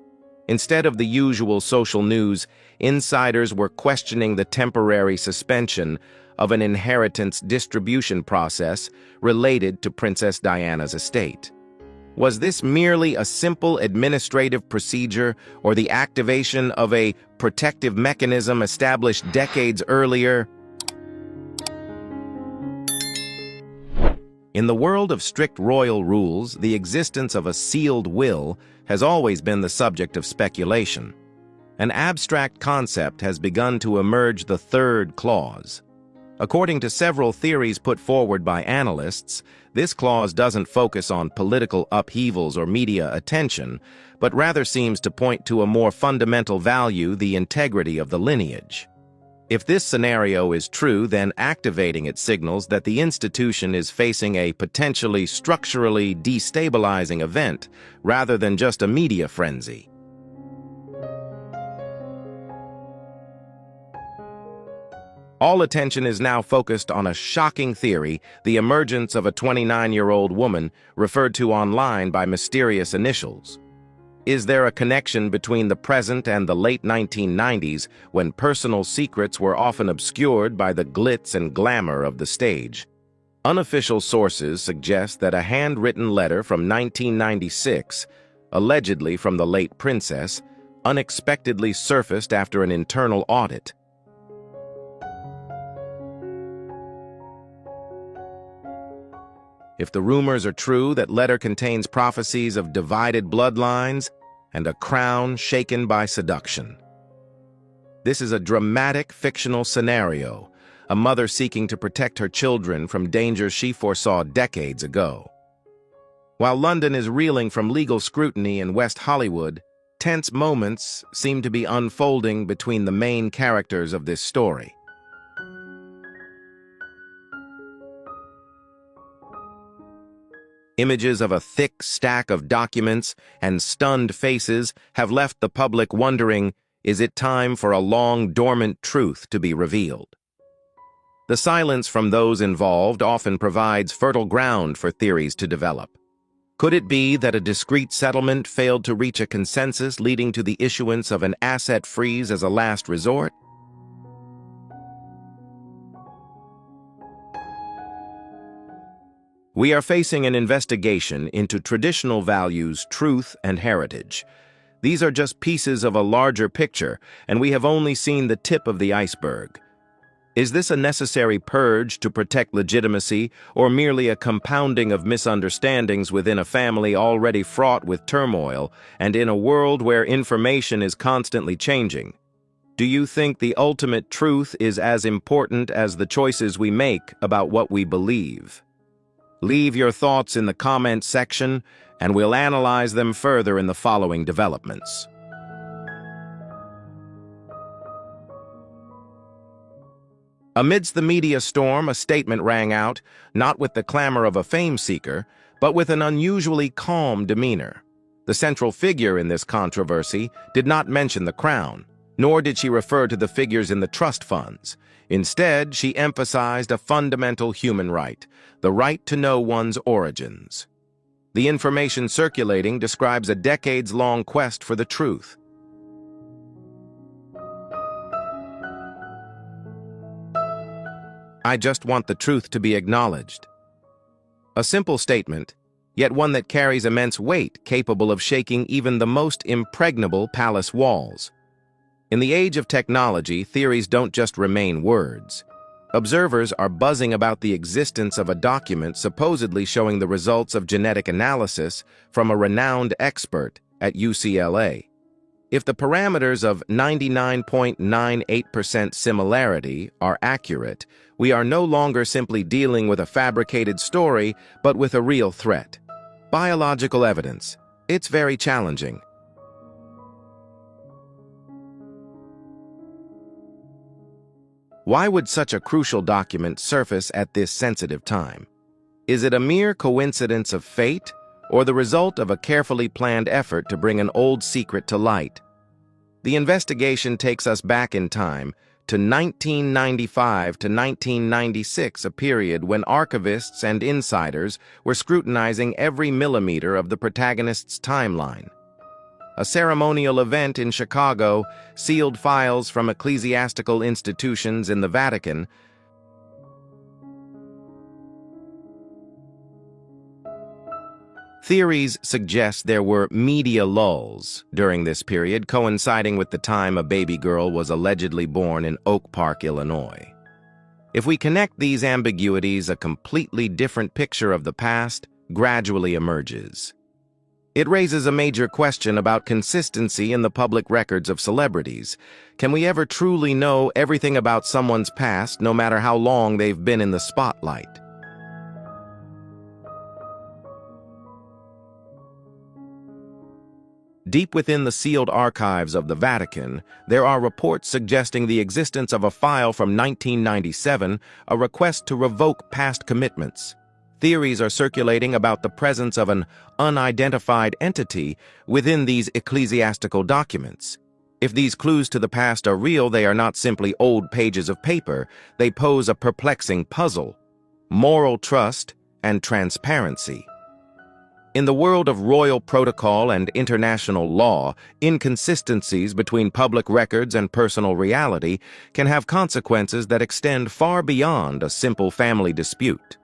Instead of the usual social news, insiders were questioning the temporary suspension of an inheritance distribution process related to Princess Diana's estate. Was this merely a simple administrative procedure or the activation of a protective mechanism established decades earlier? In the world of strict royal rules, the existence of a sealed will has always been the subject of speculation. An abstract concept has begun to emerge: the third clause. According to several theories put forward by analysts, this clause doesn't focus on political upheavals or media attention, but rather seems to point to a more fundamental value, the integrity of the lineage. If this scenario is true, then activating it signals that the institution is facing a potentially structurally destabilizing event rather than just a media frenzy. All attention is now focused on a shocking theory, the emergence of a 29-year-old woman referred to online by mysterious initials. Is there a connection between the present and the late 1990s, when personal secrets were often obscured by the glitz and glamour of the stage? Unofficial sources suggest that a handwritten letter from 1996, allegedly from the late princess, unexpectedly surfaced after an internal audit. If the rumors are true, that letter contains prophecies of divided bloodlines and a crown shaken by seduction. This is a dramatic fictional scenario, a mother seeking to protect her children from dangers she foresaw decades ago. While London is reeling from legal scrutiny in West Hollywood, tense moments seem to be unfolding between the main characters of this story. Images of a thick stack of documents and stunned faces have left the public wondering, is it time for a long dormant truth to be revealed? The silence from those involved often provides fertile ground for theories to develop. Could it be that a discreet settlement failed to reach a consensus, leading to the issuance of an asset freeze as a last resort? We are facing an investigation into traditional values, truth, and heritage. These are just pieces of a larger picture, and we have only seen the tip of the iceberg. Is this a necessary purge to protect legitimacy, or merely a compounding of misunderstandings within a family already fraught with turmoil and in a world where information is constantly changing? Do you think the ultimate truth is as important as the choices we make about what we believe? Leave your thoughts in the comments section, and we'll analyze them further in the following developments. Amidst the media storm, a statement rang out, not with the clamor of a fame seeker, but with an unusually calm demeanor. The central figure in this controversy did not mention the crown, nor did she refer to the figures in the trust funds. Instead, she emphasized a fundamental human right, the right to know one's origins. The information circulating describes a decades-long quest for the truth. I just want the truth to be acknowledged. A simple statement, yet one that carries immense weight, capable of shaking even the most impregnable palace walls. In the age of technology, theories don't just remain words. Observers are buzzing about the existence of a document supposedly showing the results of genetic analysis from a renowned expert at UCLA. If the parameters of 99.98% similarity are accurate, we are no longer simply dealing with a fabricated story, but with a real threat. Biological evidence. It's very challenging. Why would such a crucial document surface at this sensitive time? Is it a mere coincidence of fate, or the result of a carefully planned effort to bring an old secret to light? The investigation takes us back in time to 1995 to 1996, a period when archivists and insiders were scrutinizing every millimeter of the protagonist's timeline. A ceremonial event in Chicago sealed files from ecclesiastical institutions in the Vatican. Theories suggest there were media lulls during this period, coinciding with the time a baby girl was allegedly born in Oak Park, Illinois. If we connect these ambiguities, a completely different picture of the past gradually emerges. It raises a major question about consistency in the public records of celebrities. Can we ever truly know everything about someone's past, no matter how long they've been in the spotlight? Deep within the sealed archives of the Vatican, there are reports suggesting the existence of a file from 1997, a request to revoke past commitments. Theories are circulating about the presence of an unidentified entity within these ecclesiastical documents. If these clues to the past are real, they are not simply old pages of paper. They pose a perplexing puzzle: moral trust and transparency. In the world of royal protocol and international law, inconsistencies between public records and personal reality can have consequences that extend far beyond a simple family dispute.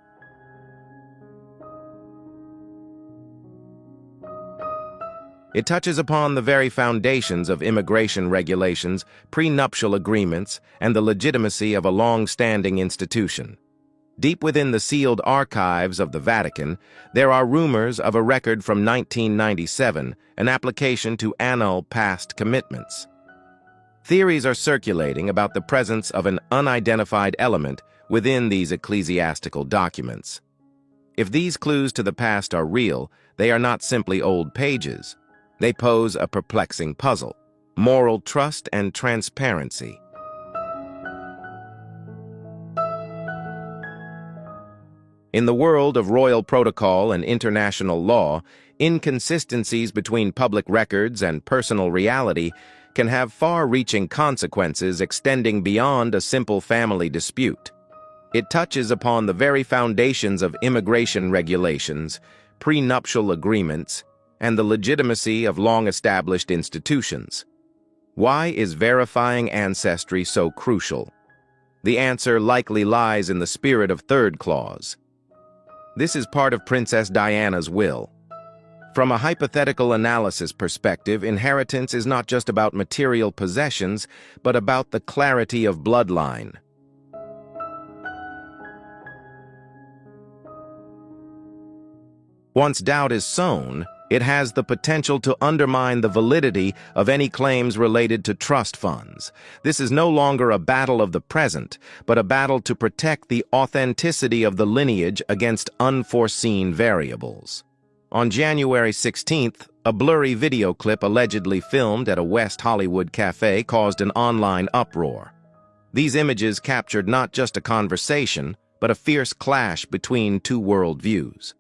It touches upon the very foundations of immigration regulations, prenuptial agreements, and the legitimacy of a long-standing institution. Deep within the sealed archives of the Vatican, there are rumors of a record from 1997, an application to annul past commitments. Theories are circulating about the presence of an unidentified element within these ecclesiastical documents. If these clues to the past are real, they are not simply old pages. They pose a perplexing puzzle: moral trust and transparency. In the world of royal protocol and international law, inconsistencies between public records and personal reality can have far-reaching consequences extending beyond a simple family dispute. It touches upon the very foundations of immigration regulations, prenuptial agreements, and the legitimacy of long-established institutions. Why is verifying ancestry so crucial? The answer likely lies in the spirit of third clause. This is part of Princess Diana's will. From a hypothetical analysis perspective, inheritance is not just about material possessions, but about the clarity of bloodline. Once doubt is sown, it has the potential to undermine the validity of any claims related to trust funds. This is no longer a battle of the present, but a battle to protect the authenticity of the lineage against unforeseen variables. On January 16th, a blurry video clip allegedly filmed at a West Hollywood cafe caused an online uproar. These images captured not just a conversation, but a fierce clash between two worldviews.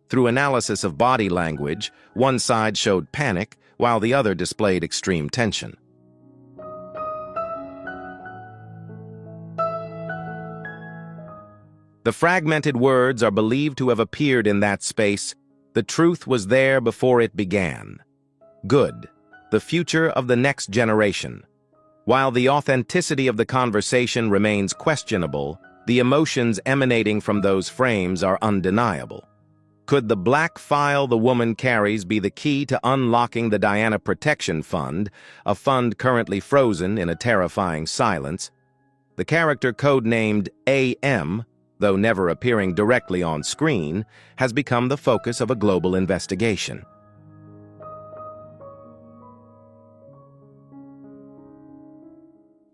Through analysis of body language, one side showed panic, while the other displayed extreme tension. The fragmented words are believed to have appeared in that space. The truth was there before it began. Good, the future of the next generation. While the authenticity of the conversation remains questionable, the emotions emanating from those frames are undeniable. Could the black file the woman carries be the key to unlocking the Diana Protection Fund, a fund currently frozen in a terrifying silence? The character codenamed AM, though never appearing directly on screen, has become the focus of a global investigation.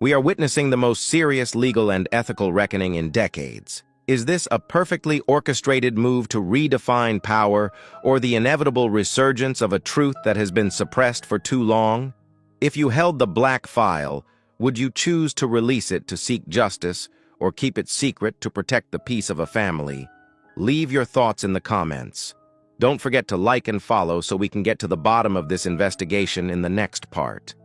We are witnessing the most serious legal and ethical reckoning in decades. Is this a perfectly orchestrated move to redefine power, or the inevitable resurgence of a truth that has been suppressed for too long? If you held the black file, would you choose to release it to seek justice, or keep it secret to protect the peace of a family? Leave your thoughts in the comments. Don't forget to like and follow so we can get to the bottom of this investigation in the next part.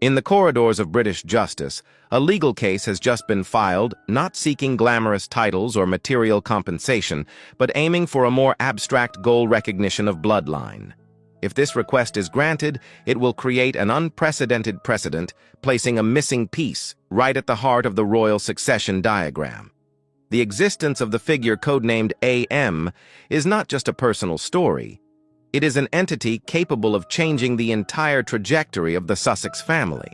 In the corridors of British justice, a legal case has just been filed, not seeking glamorous titles or material compensation, but aiming for a more abstract goal: recognition of bloodline. If this request is granted, it will create an unprecedented precedent, placing a missing piece right at the heart of the royal succession diagram. The existence of the figure codenamed AM is not just a personal story. It is an entity capable of changing the entire trajectory of the Sussex family.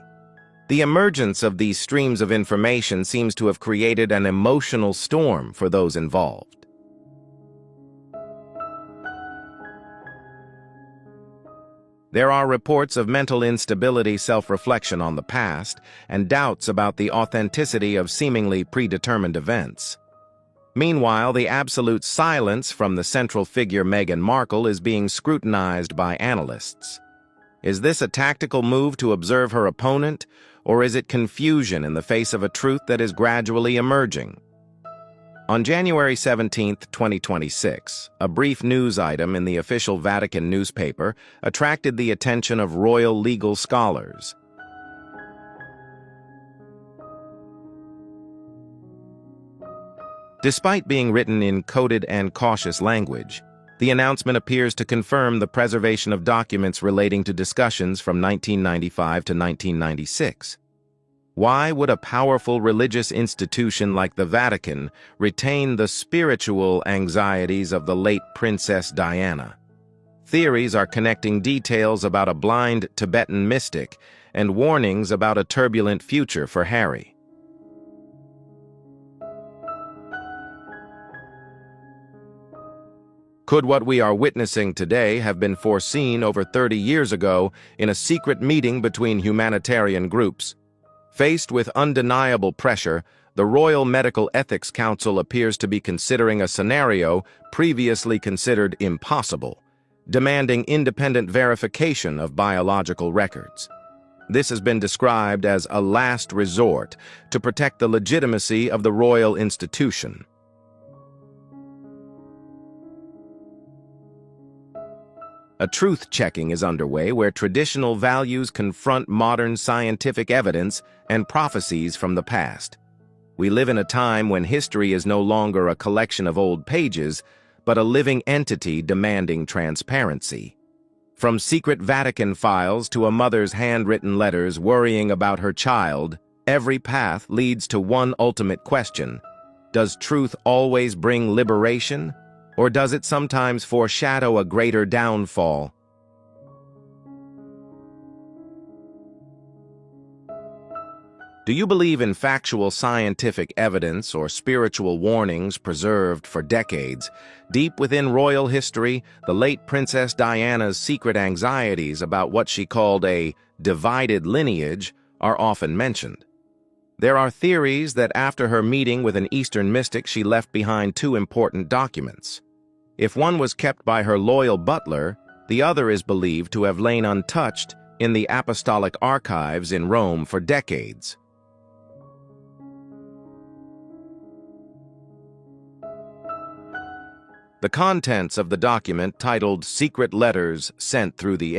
The emergence of these streams of information seems to have created an emotional storm for those involved. There are reports of mental instability, self-reflection on the past, and doubts about the authenticity of seemingly predetermined events. Meanwhile, the absolute silence from the central figure Meghan Markle is being scrutinized by analysts. Is this a tactical move to observe her opponent, or is it confusion in the face of a truth that is gradually emerging? On January 17, 2026, a brief news item in the official Vatican newspaper attracted the attention of royal legal scholars. Despite being written in coded and cautious language, the announcement appears to confirm the preservation of documents relating to discussions from 1995 to 1996. Why would a powerful religious institution like the Vatican retain the spiritual anxieties of the late Princess Diana? Theories are connecting details about a blind Tibetan mystic and warnings about a turbulent future for Harry. Could what we are witnessing today have been foreseen over 30 years ago in a secret meeting between humanitarian groups? Faced with undeniable pressure, the Royal Medical Ethics Council appears to be considering a scenario previously considered impossible, demanding independent verification of biological records. This has been described as a last resort to protect the legitimacy of the royal institution. A truth-checking is underway where traditional values confront modern scientific evidence and prophecies from the past. We live in a time when history is no longer a collection of old pages, but a living entity demanding transparency. From secret Vatican files to a mother's handwritten letters worrying about her child, every path leads to one ultimate question: does truth always bring liberation? Or does it sometimes foreshadow a greater downfall? Do you believe in factual scientific evidence or spiritual warnings preserved for decades? Deep within royal history, the late Princess Diana's secret anxieties about what she called a divided lineage are often mentioned. There are theories that after her meeting with an Eastern mystic, she left behind two important documents. If one was kept by her loyal butler, the other is believed to have lain untouched in the apostolic archives in Rome for decades. The contents of the document, titled "Secret Letters Sent Through the Air,"